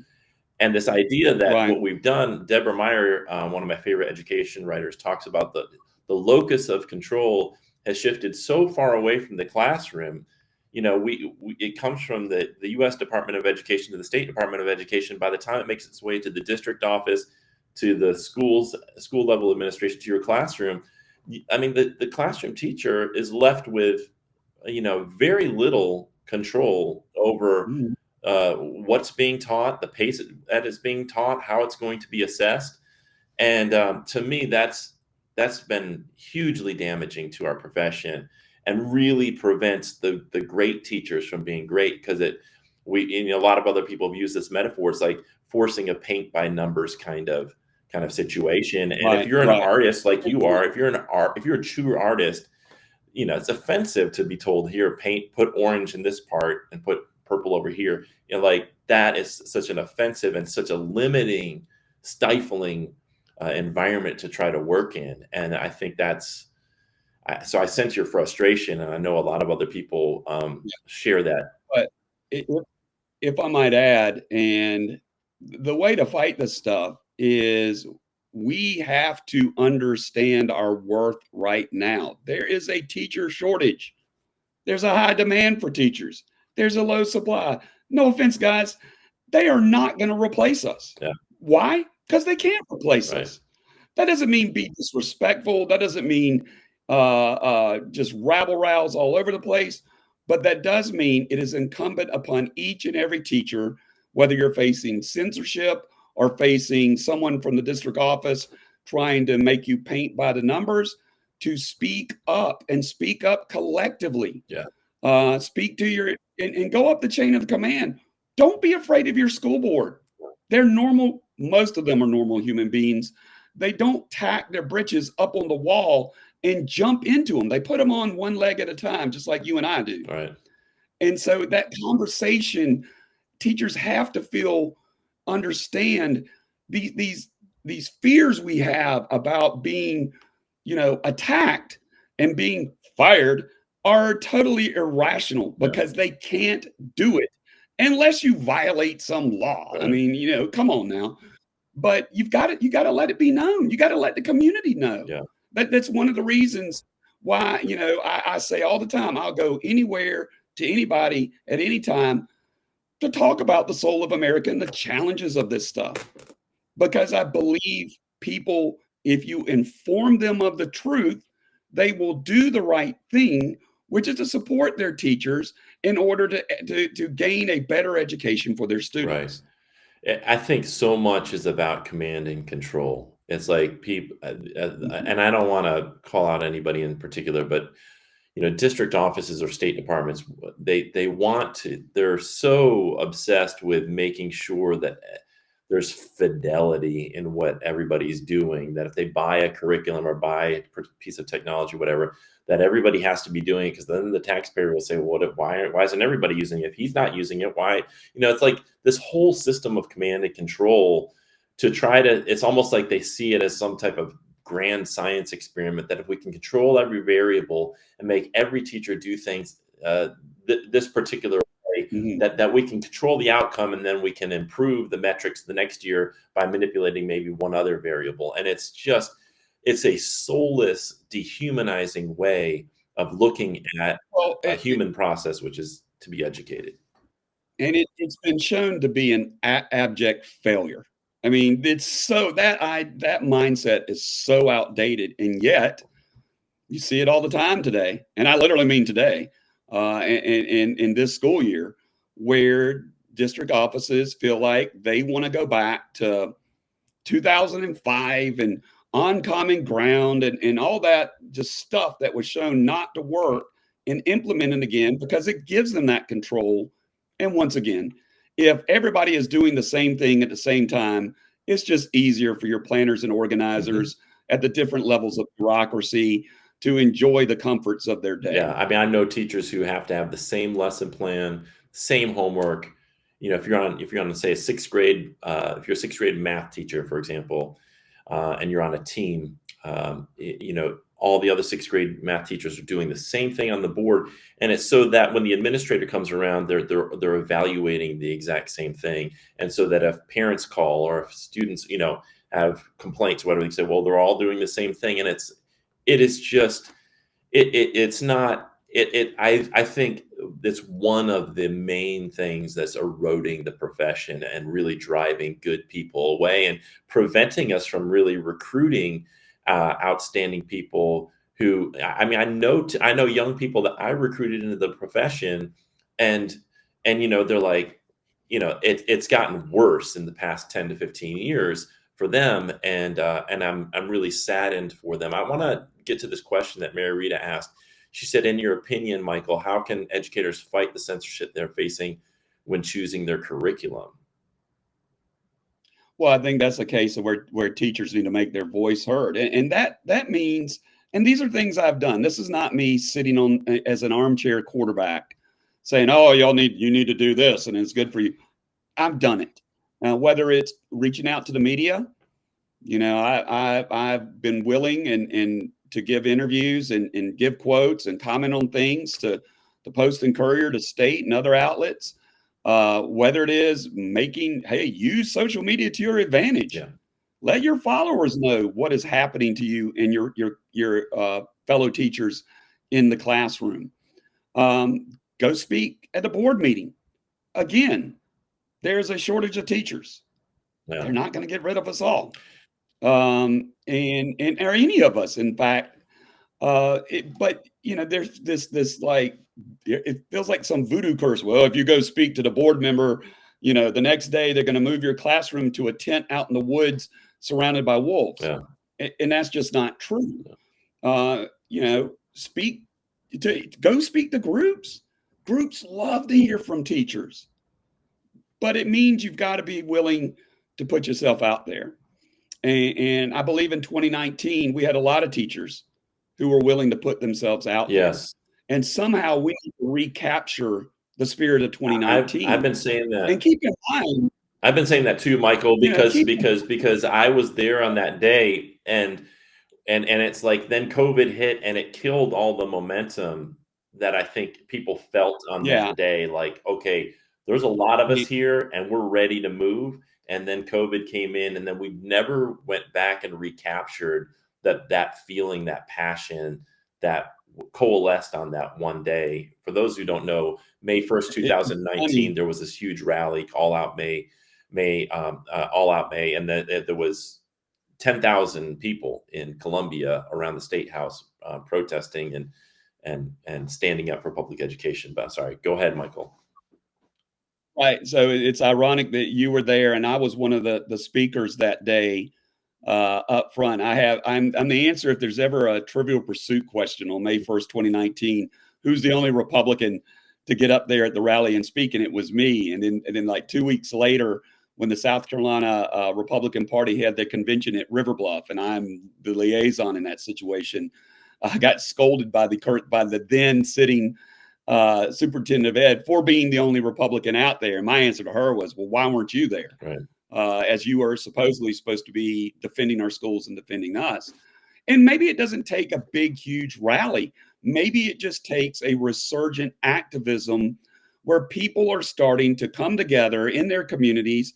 And this idea that Right. what we've done, Deborah Meyer, one of my favorite education writers, talks about the locus of control has shifted so far away from the classroom, it comes from the U.S. Department of Education to the State Department of Education. By the time it makes its way to the district office, to the school level administration, to your classroom, I mean, the classroom teacher is left with, very little control over Mhm. what's being taught, the pace that is being taught, how it's going to be assessed. And to me, that's been hugely damaging to our profession, and really prevents the great teachers from being great, because a lot of other people have used this metaphor. It's like forcing a paint by numbers kind of situation. And if Right, you're an right. artist like And you are, if you're a true artist, it's offensive to be told, here, put orange in this part and put purple over here. Like, that is such an offensive and such a limiting, stifling environment to try to work in. And I think so I sense your frustration, and I know a lot of other people yeah, share that. but I if I might add, and the way to fight this stuff is we have to understand our worth right now. There is a teacher shortage. There's a high demand for teachers. There's a low supply. No offense, guys. They are not going to replace us. Yeah, Why? Because they can't replace right, us. That doesn't mean be disrespectful. That doesn't mean just rabble rouse all over the place. But that does mean it is incumbent upon each and every teacher, whether you're facing censorship or facing someone from the district office trying to make you paint by the numbers, to speak up and speak up collectively. yeah, Speak to and go up the chain of command. Don't be afraid of your school board. They're normal. Most of them are normal human beings. They don't tack their britches up on the wall and jump into them. They put them on one leg at a time, just like you and I do. right, And so that conversation, teachers have to understand these these fears we have about being, attacked and being fired are totally irrational, yeah, because they can't do it unless you violate some law. I right, mean, come on now. But you got to let it be known. You got to let the community know. yeah, That's one of the reasons why, I say all the time, I'll go anywhere to anybody at any time to talk about the soul of America and the challenges of this stuff, because I believe people, if you inform them of the truth, they will do the right thing, which is to support their teachers in order to gain a better education for their right. students. I think so much is about command and control. It's like people, Mhm. and I don't want to call out anybody in particular, but district offices or state departments, they want to. They're so obsessed with making sure that there's fidelity in what everybody's doing, that if they buy a curriculum or buy a piece of technology, whatever, that everybody has to be doing it, because then the taxpayer will say, well, why isn't everybody using it? If he's not using it, why? It's like this whole system of command and control, to try to, it's almost like they see it as some type of grand science experiment, that if we can control every variable and make every teacher do things this particular way, Mhm. that we can control the outcome, and then we can improve the metrics the next year by manipulating maybe one other variable. And it's a soulless, dehumanizing way of looking at Well, a human process, which is to be educated. and it's been shown to be an abject failure. I mean, it's so that mindset is so outdated, and yet you see it all the time today, and I literally mean today, in this school year, where district offices feel like they want to go back to 2005 and uncommon ground and all that just stuff that was shown not to Right. work, and implement it again because it gives them that control. And once again, if everybody is doing the same thing at the same time, it's just easier for your planners and Mhm. organizers at the different levels of bureaucracy to enjoy the comforts of their Yeah, day. I mean, I know teachers who have to have the same lesson plan, same homework. If you're on, say, a sixth grade, if you're a sixth grade math teacher, for example, and you're on a team, all the other sixth grade math teachers are doing the same thing on the board, and it's so that when the administrator comes around, they're evaluating the exact same thing, and so that if parents call, or if students, have complaints, whatever, they say, well, they're all doing the same thing, and it is just it's not, I think it's one of the main things that's eroding the profession and really driving good people away and preventing us from really recruiting outstanding people who, I mean, I know young people that I recruited into the profession, and they're like, it's gotten worse in the past 10 to 15 years for them, and I'm really saddened for them. I want to get to this question that Mary Rita asked. She said, in your opinion, Michael, how can educators fight the censorship they're facing when choosing their curriculum? Well, I think that's a case of where teachers need to make their voice heard, and that means, and these are things I've done. This is not me sitting on as an armchair quarterback saying, "Oh, you need to do this, and it's good for you." I've done it. Whether it's reaching out to the media, I've been willing and to give interviews and give quotes and comment on things to the Post and Courier, to State and other outlets. Whether it is use social media to your advantage. Yeah. Let your followers know what is happening to you and your fellow teachers in the classroom. Go speak at the board meeting. Again, there's a shortage of teachers. Yeah. They're not going to get rid of us all, and or any of us, in fact. But there's this like, it feels like some voodoo curse. Well, if you go speak to the board member, the next day they're going to move your classroom to a tent out in the woods surrounded by wolves. Yeah. And that's just not true. Yeah. Go speak to groups. Groups love to hear from teachers, but it means you've got to be willing to put yourself out there. And I believe in 2019, we had a lot of teachers who were willing to put themselves out Yes. there. And somehow we need to recapture the spirit of 2019. I've been saying that. And keep in mind, I've been saying that too, Michael, because keep because I was there on that day, and it's like then COVID hit and it killed all the momentum that I think people felt on yeah, that day. Like, okay, there's a lot of us y- here and we're ready to move. And then COVID came in, and then we never went back and recaptured that feeling, that passion that coalesced on that one day. For those who don't know, May 1st, it's 2019, funny. there was this huge rally, All Out May, All Out May, and then there was 10,000 people in Columbia around the State House protesting and standing up for public education. But sorry, go ahead, Michael. Right. So it's ironic that you were there and I was one of the speakers that day up front. I'm the answer if there's ever a Trivial Pursuit question on May 1st, 2019. Who's the only Republican to get up there at the rally and speak? And it was me. And then like 2 weeks later, when the South Carolina Republican Party had their convention at River Bluff, and I'm the liaison in that situation, I got scolded by the then sitting superintendent of ed for being the only Republican out there. And my answer to her was, well, why weren't you there? Right. As you are supposedly supposed to be defending our schools and defending us. And maybe it doesn't take a big, huge rally. Maybe it just takes a resurgent activism where people are starting to come together in their communities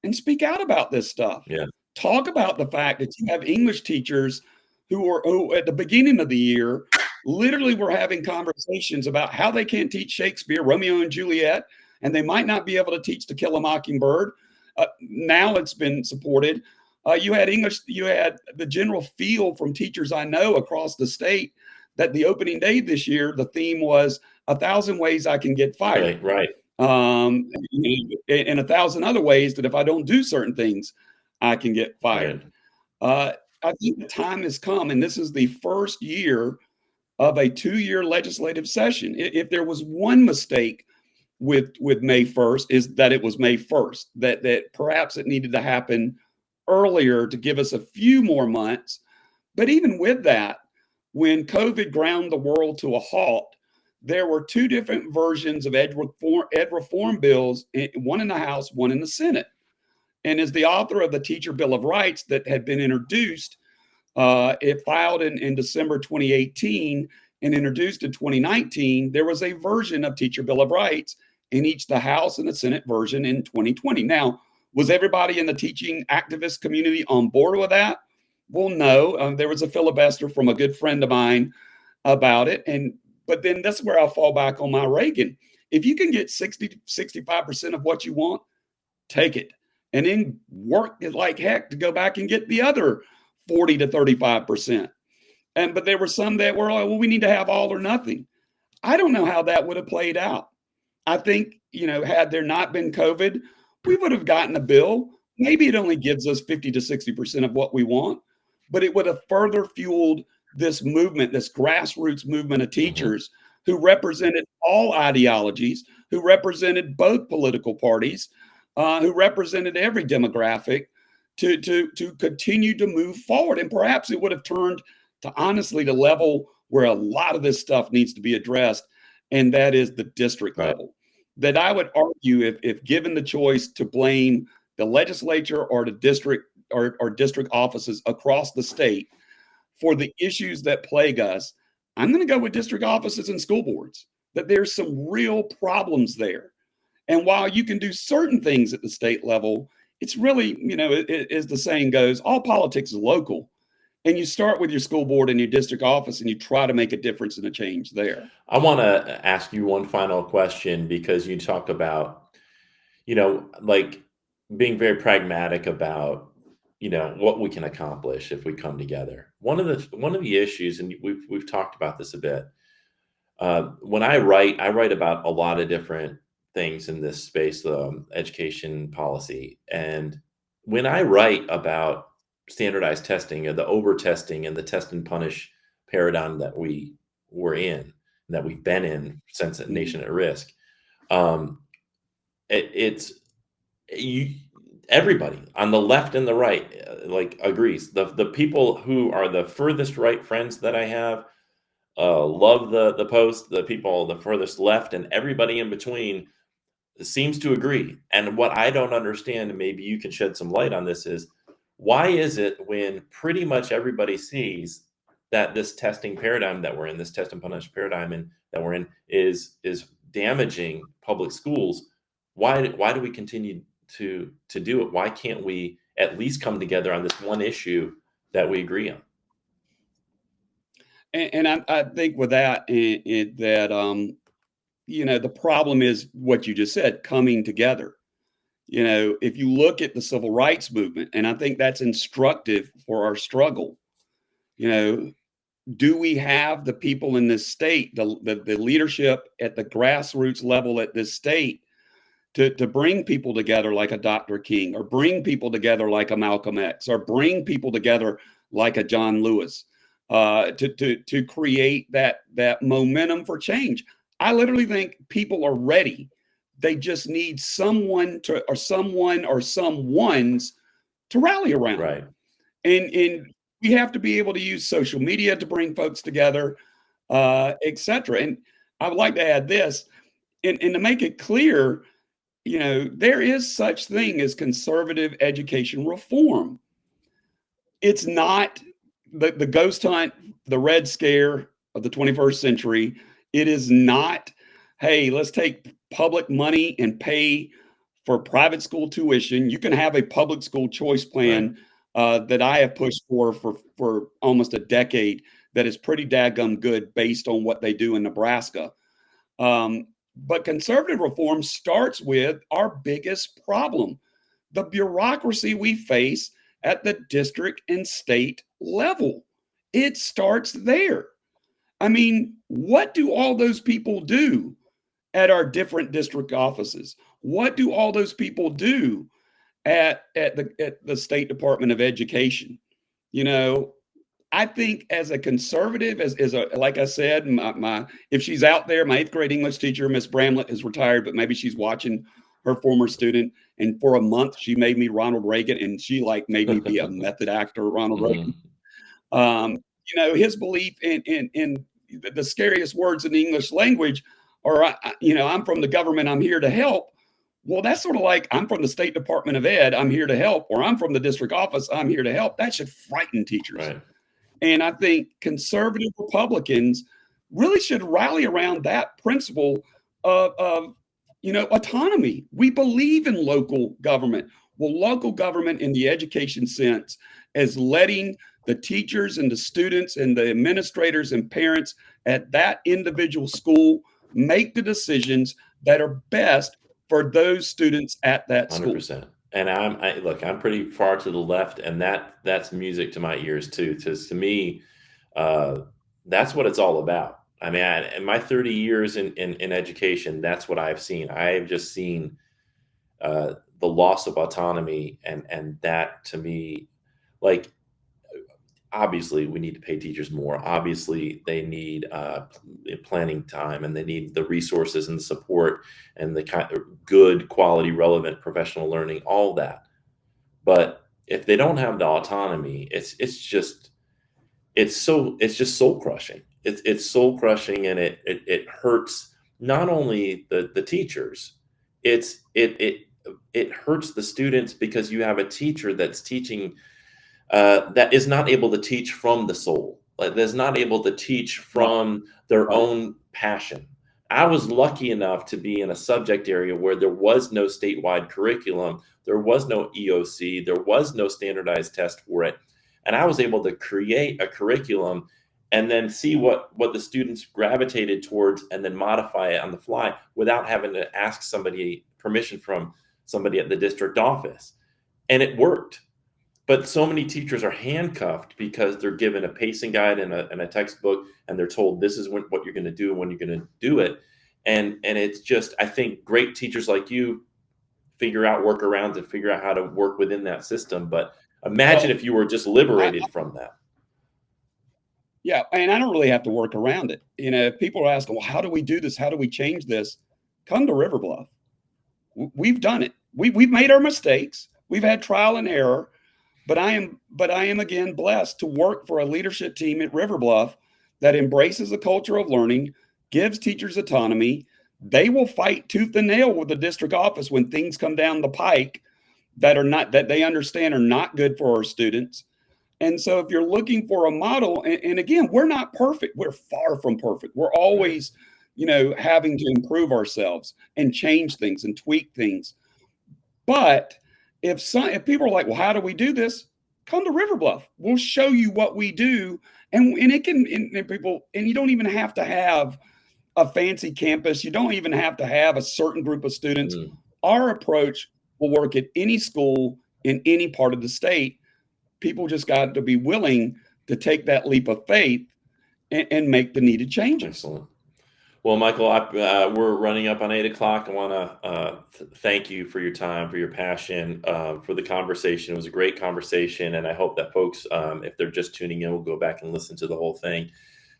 and speak out about this stuff. Yeah. Talk about the fact that you have English teachers who at the beginning of the year literally were having conversations about how they can't teach Shakespeare, Romeo and Juliet, and they might not be able to teach To Kill a Mockingbird. Now it's been supported. You had the general feel from teachers I know across the state that the opening day this year, the theme was 1,000 ways I can get fired. Right. And 1,000 other ways that if I don't do certain things, I can get fired. Right. I think the time has come, and this is the first year of a 2-year legislative session. If there was one mistake with May 1st, is that it was May 1st, that perhaps it needed to happen earlier to give us a few more months. But even with that, when COVID ground the world to a halt, there were 2 different versions of ed reform bills, one in the House, one in the Senate. And as the author of the Teacher Bill of Rights that had been introduced, it filed in December 2018 and introduced in 2019, there was a version of Teacher Bill of Rights in each the House and the Senate version in 2020. Now, was everybody in the teaching activist community on board with that? Well, no. There was a filibuster from a good friend of mine about it. And But then that's where I fall back on my Reagan. If you can get 60, 65% of what you want, take it. And then work it like heck to go back and get the other 40 to 35%. But there were some that were like, well, we need to have all or nothing. I don't know how that would have played out. I think, had there not been COVID, we would have gotten a bill. Maybe it only gives us 50 to 60% of what we want, but it would have further fueled this movement, this grassroots movement of teachers who represented all ideologies, who represented both political parties, who represented every demographic to continue to move forward. And perhaps it would have turned to honestly the level where a lot of this stuff needs to be addressed, and that is the district Right. level. That I would argue, if given the choice to blame the legislature or the district or district offices across the state for the issues that plague us, I'm going to go with district offices and school boards, that there's some real problems there. And while you can do certain things at the state level, it's really, as the saying goes, all politics is local. And you start with your school board and your district office and you try to make a difference and a change there. I want to ask you one final question because you talk about, like being very pragmatic about, what we can accomplish if we come together. One of the issues, and we've talked about this a bit. When I write about a lot of different things in this space, education policy, and when I write about standardized testing and the over testing and the test and punish paradigm that we were in, that we've been in since a nation at risk, um, it's you. Everybody on the left and the right like agrees. The people who are the furthest right friends that I have love the post. The people the furthest left and everybody in between seems to agree. And what I don't understand, and maybe you can shed some light on this, is why is it when pretty much everybody sees that this testing paradigm that we're in, this test and punish paradigm that we're in, is damaging public schools? Why do we continue to do it? Why can't we at least come together on this one issue that we agree on? And I think with that, the problem is what you just said, coming together. If you look at the civil rights movement, and I think that's instructive for our struggle, do we have the people in this state, the leadership at the grassroots level at this state to bring people together like a Dr. King, or bring people together like a Malcolm X, or bring people together like a John Lewis, to create that momentum for change? I literally think people are ready. They just need someone or someone's to rally around. Right. And we have to be able to use social media to bring folks together, etc. And I would like to add this, and to make it clear, there is such thing as conservative education reform. It's not the ghost hunt, the Red Scare of the 21st century. It is not, hey, let's take public money and pay for private school tuition. You can have a public school choice plan that I have pushed for almost a decade that is pretty daggum good based on what they do in Nebraska. But conservative reform starts with our biggest problem, the bureaucracy we face at the district and state level. It starts there. I mean, what do all those people do at our different district offices? What do all those people do at the State Department of Education? I think as a conservative, like I said, if she's out there, my 8th grade English teacher, Miss Bramlett, is retired, but maybe she's watching her former student. And for a month, she made me Ronald Reagan, and she made me be a method actor, Ronald Reagan. His belief in the scariest words in the English language are, I'm from the government, I'm here to help. Well, that's sort of like, I'm from the State Department of Ed, I'm here to help, or I'm from the district office, I'm here to help. That should frighten teachers. Right. And I think conservative Republicans really should rally around that principle of autonomy. We believe in local government. Well, local government in the education sense as letting the teachers and the students and the administrators and parents at that individual school make the decisions that are best for those students at that school. 100%. And look, I'm pretty far to the left, and that's music to my ears too. Because to me, uh, that's what it's all about. I mean, in my 30 years in education, that's what I've seen. I've just seen the loss of autonomy, and that to me, like, obviously we need to pay teachers more. Obviously they need planning time, and they need the resources and the support and the kind of good quality relevant professional learning, all that. But if they don't have the autonomy, it's just soul crushing. It's soul crushing, and it hurts not only the teachers, it's it hurts the students, because you have a teacher that's teaching that is not able to teach from the soul, like, that's not able to teach Right, from their right. own passion. I was lucky enough to be in a subject area where there was no statewide curriculum, there was no EOC, there was no standardized test for it, and I was able to create a curriculum and then see what the students gravitated towards, and then modify it on the fly without having to ask somebody permission from somebody at the district office, and it worked. But so many teachers are handcuffed because they're given a pacing guide and a textbook, and they're told this is what you're going to do and when you're going to do it. And it's just, I think great teachers like you figure out workarounds and figure out how to work within that system. But imagine Well, if you were just I, liberated from that. yeah, and I don't really have to work around it. You know, if people are asking, well, how do we do this? How do we change this? Come to River Bluff. We've done it. We've made our mistakes. We've had trial and error, but I am again blessed to work for a leadership team at River Bluff that embraces a culture of learning, gives teachers autonomy. They will fight tooth and nail with the district office when things come down the pike that they understand are not good for our students. And so if you're looking for a model, and again, we're not perfect. We're far from perfect. We're Right. always, having to improve ourselves and change things and tweak things. But if people are like, well, how do we do this? Come to River Bluff. We'll show you what we do. And it can and people, and you don't even have to have a fancy campus. You don't even have to have a certain group of students. Mm, Our approach will work at any school in any part of the state. People just got to be willing to take that leap of faith and make the needed changes. excellent. Well, Michael, we're running up on 8 o'clock. I want to thank you for your time, for your passion, for the conversation. It was a great conversation, and I hope that folks, if they're just tuning in, will go back and listen to the whole thing,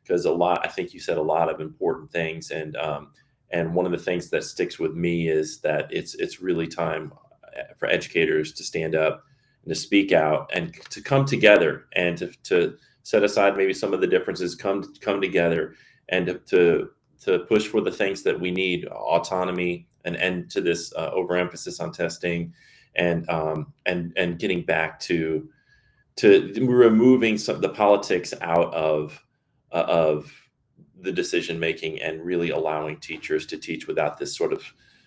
because I think you said a lot of important things, and one of the things that sticks with me is that it's really time for educators to stand up and to speak out and to come together, and to set aside maybe some of the differences, come together, and to push for the things that we need: autonomy, and end to this overemphasis on testing, and getting back to removing some the politics out of the decision making, and really allowing teachers to teach without this sort of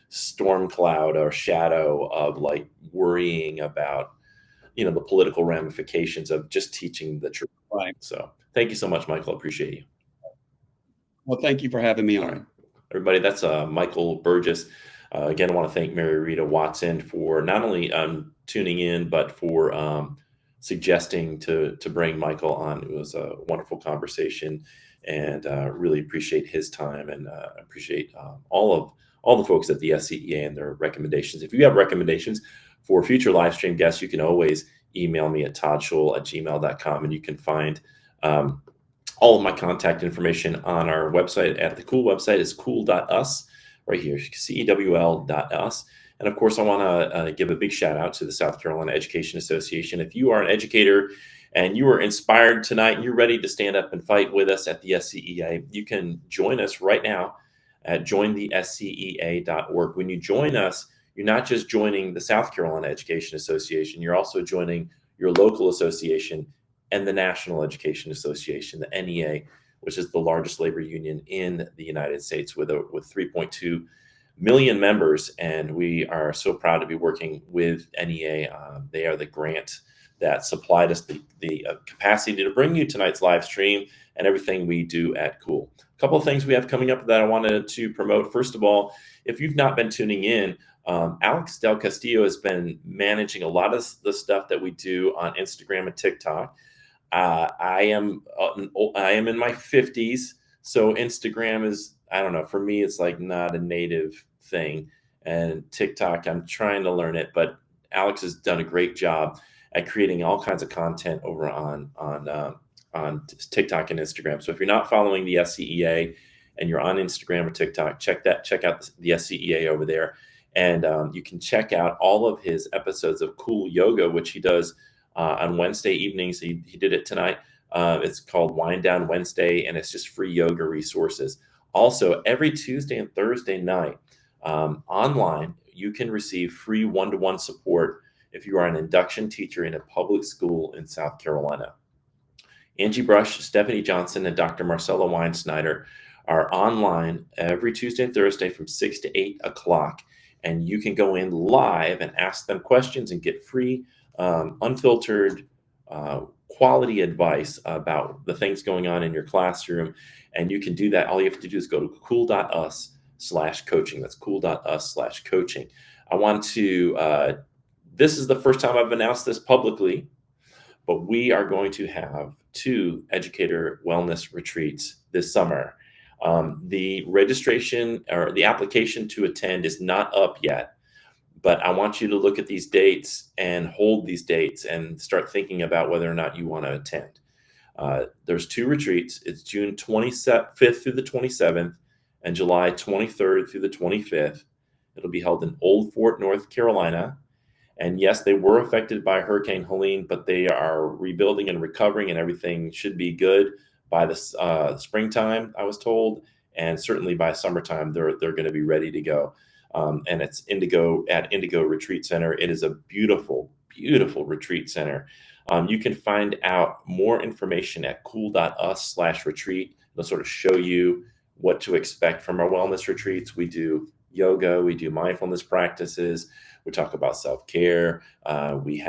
storm cloud or shadow of, like, worrying about the political ramifications of just teaching the truth. Right. So thank you so much, Michael. I appreciate you. Well, thank you for having me All right, on. everybody, that's Michael Burgess. Again, I want to thank Mary Rita Watson for not only tuning in, but for suggesting to bring Michael on. It was a wonderful conversation, and really appreciate his time, and appreciate all the folks at the SCEA and their recommendations. If you have recommendations for future live stream guests, you can always email me at toddschul@gmail.com, and you can find all of my contact information on our website. At the Cool website is cool.us, right here, CEWL.us. And of course, I want to give a big shout out to the South Carolina Education Association. If you are an educator and you are inspired tonight and you're ready to stand up and fight with us at the SCEA, you can join us right now at jointhescea.org. When you join us, you're not just joining the South Carolina Education Association, you're also joining your local association and the National Education Association, the NEA, which is the largest labor union in the United States, with 3.2 million members. And we are so proud to be working with NEA. They are the grant that supplied us the capacity to bring you tonight's live stream and everything we do at Cool. A couple of things we have coming up that I wanted to promote. First of all, if you've not been tuning in, Alex Del Castillo has been managing a lot of the stuff that we do on Instagram and TikTok. I am in my 50s, so Instagram is, I don't know, for me it's like not a native thing, and TikTok I'm trying to learn it, but Alex has done a great job at creating all kinds of content over on TikTok and Instagram. So if you're not following the SCEA and you're on Instagram or TikTok, check out the SCEA over there, and you can check out all of his episodes of Cool Yoga, which he does on Wednesday evenings. He did it tonight. It's called Wind Down Wednesday, and it's just free yoga resources. Also, every Tuesday and Thursday night online, you can receive free one-to-one support if you are an induction teacher in a public school in South Carolina. Angie Brush, Stephanie Johnson, and Dr. Marcella Weinsnyder are online every Tuesday and Thursday from 6 to 8 o'clock, and you can go in live and ask them questions and get free unfiltered quality advice about the things going on in your classroom. And you can do that. All you have to do is go to cool.us/coaching. That's cool.us/coaching. I want to, this is the first time I've announced this publicly, but we are going to have 2 educator wellness retreats this summer. The registration or the application to attend is not up yet, but I want you to look at these dates and hold these dates and start thinking about whether or not you want to attend. There's 2 retreats. It's June 25th through the 27th and July 23rd through the 25th. It'll be held in Old Fort, North Carolina. And yes, they were affected by Hurricane Helene, but they are rebuilding and recovering, and everything should be good by the springtime, I was told, and certainly by summertime, they're going to be ready to go. And it's Indigo Retreat Center. It is a beautiful, beautiful retreat center. You can find out more information at cool.us/retreat. It'll sort of show you what to expect from our wellness retreats. We do yoga, we do mindfulness practices, we talk about self-care, we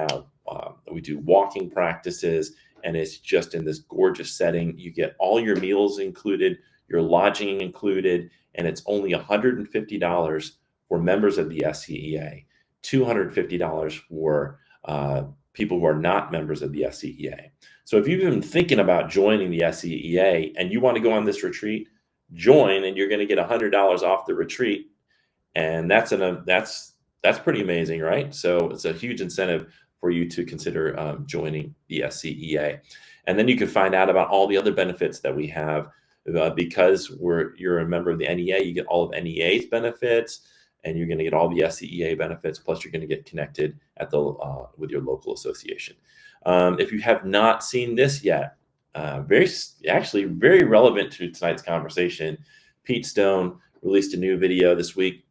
do walking practices, and it's just in this gorgeous setting. You get all your meals included, your lodging included, and it's only $150 for members of the SCEA, $250 for people who are not members of the SCEA. So if you've been thinking about joining the SCEA and you want to go on this retreat, join, and you're going to get $100 off the retreat. And that's pretty amazing, right? So it's a huge incentive for you to consider joining the SCEA. And then you can find out about all the other benefits that we have. Because you're a member of the NEA, you get all of NEA's benefits, and you're going to get all the SCEA benefits. Plus, you're going to get connected with your local association. If you have not seen this yet, very relevant to tonight's conversation, Pete Stone released a new video this week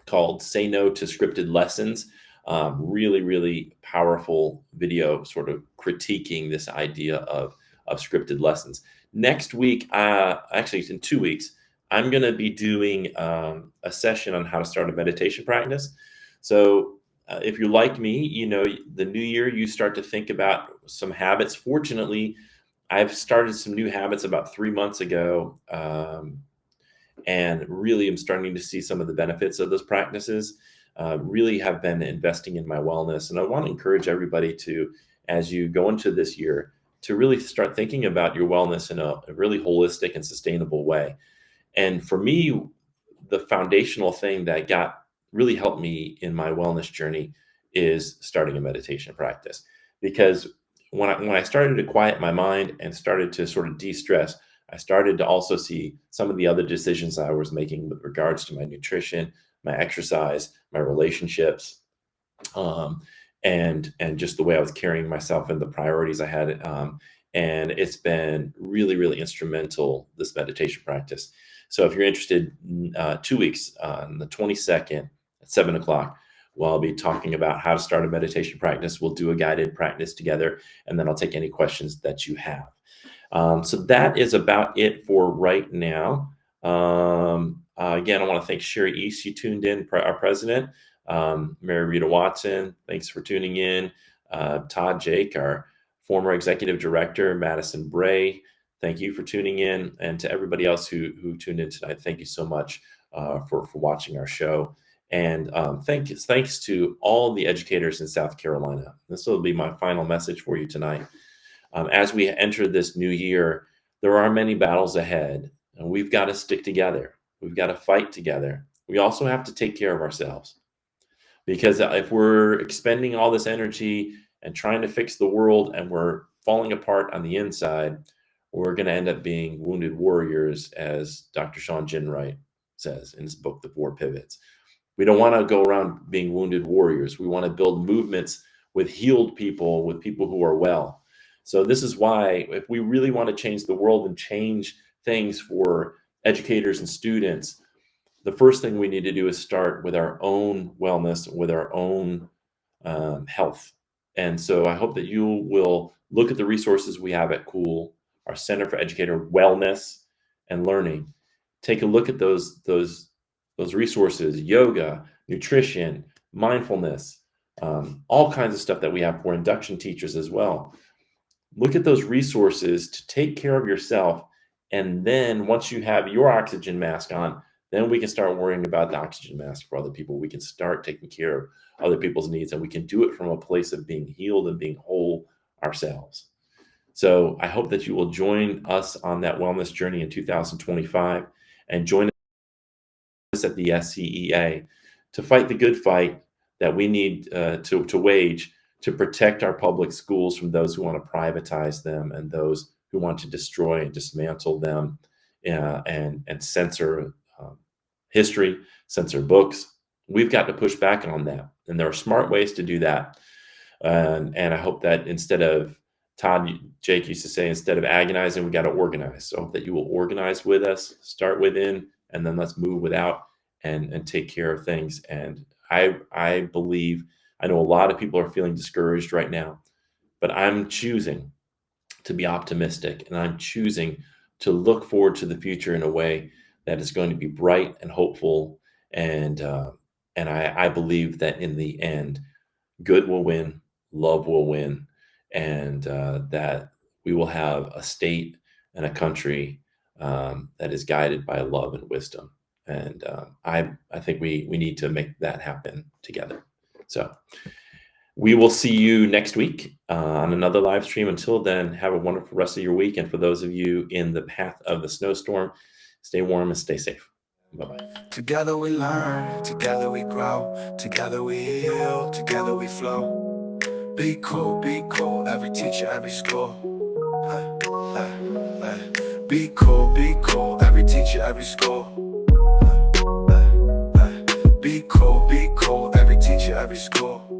called "Say No to Scripted Lessons." Really, really powerful video, sort of critiquing this idea of scripted lessons. Next week, actually in 2 weeks, I'm going to be doing a session on how to start a meditation practice. So if you're like me, the new year, you start to think about some habits. Fortunately, I've started some new habits about 3 months ago, and really am starting to see some of the benefits of those practices. Really have been investing in my wellness. And I want to encourage everybody to, as you go into this year, to really start thinking about your wellness in a really holistic and sustainable way. And for me, the foundational thing that really helped me in my wellness journey is starting a meditation practice. Because when I started to quiet my mind and started to sort of de-stress, I started to also see some of the other decisions I was making with regards to my nutrition, my exercise, my relationships, and just the way I was carrying myself and the priorities I had. And it's been really, really instrumental, this meditation practice. So if you're interested, 2 weeks on the 22nd at 7 o'clock, well, I'll be talking about how to start a meditation practice. We'll do a guided practice together, and then I'll take any questions that you have. So that is about it for right now. Again, I want to thank Sherry East. She tuned in, our president. Mary Rita Watson, thanks for tuning in. Todd Jake, our former executive director, Madison Bray, thank you for tuning in. And to everybody else who tuned in tonight, thank you so much for watching our show. And thanks to all the educators in South Carolina. This will be my final message for you tonight. As we enter this new year, there are many battles ahead, and we've got to stick together. We've got to fight together. We also have to take care of ourselves, because if we're expending all this energy and trying to fix the world and we're falling apart on the inside, we're going to end up being wounded warriors, as Dr. Sean Ginwright says in his book, The Four Pivots. We don't want to go around being wounded warriors. We want to build movements with healed people, with people who are well. So this is why, if we really want to change the world and change things for educators and students, the first thing we need to do is start with our own wellness, with our own health. And so I hope that you will look at the resources we have at CEWL, our Center for Educator Wellness and Learning. Take a look at those resources: yoga, nutrition, mindfulness, all kinds of stuff that we have for induction teachers as well. Look at those resources to take care of yourself. And then once you have your oxygen mask on, then we can start worrying about the oxygen mask for other people. We can start taking care of other people's needs, and we can do it from a place of being healed and being whole ourselves. So I hope that you will join us on that wellness journey in 2025 and join us at the SCEA to fight the good fight that we need to wage to protect our public schools from those who want to privatize them and those who want to destroy and dismantle them and censor history, censor books. We've got to push back on that. And there are smart ways to do that. And I hope that instead of, Jake used to say, instead of agonizing, we got to organize. So I hope that you will organize with us, start within, and then let's move without and take care of things. And I believe, I know a lot of people are feeling discouraged right now, but I'm choosing to be optimistic, and I'm choosing to look forward to the future in a way that is going to be bright and hopeful. And I believe that in the end, good will win, love will win, and that we will have a state and a country that is guided by love and wisdom. And I think we need to make that happen together. So we will see you next week on another live stream. Until then, have a wonderful rest of your week. And for those of you in the path of the snowstorm, stay warm and stay safe. Bye-bye. Together we learn, together we grow, together we heal, together we flow. Be cool, every teacher, every school. Be cool, every teacher, every school. Be cool, every teacher, every school.